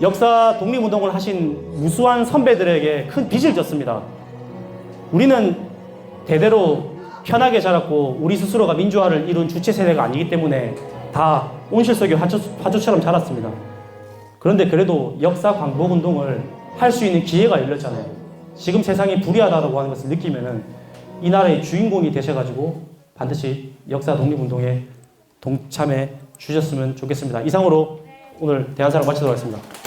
[SPEAKER 1] 역사 독립운동을 하신 무수한 선배들에게 큰 빚을 졌습니다. 우리는 대대로 편하게 자랐고 우리 스스로가 민주화를 이룬 주체 세대가 아니기 때문에 다 온실속의 화초처럼 자랐습니다. 그런데 그래도 역사 광복운동을 할 수 있는 기회가 열렸잖아요. 지금 세상이 불이하다고 하는 것을 느끼면은 이 나라의 주인공이 되셔가지고 반드시 역사 독립운동에 동참해 주셨으면 좋겠습니다. 이상으로 오늘 대한사랑 마치도록 하겠습니다.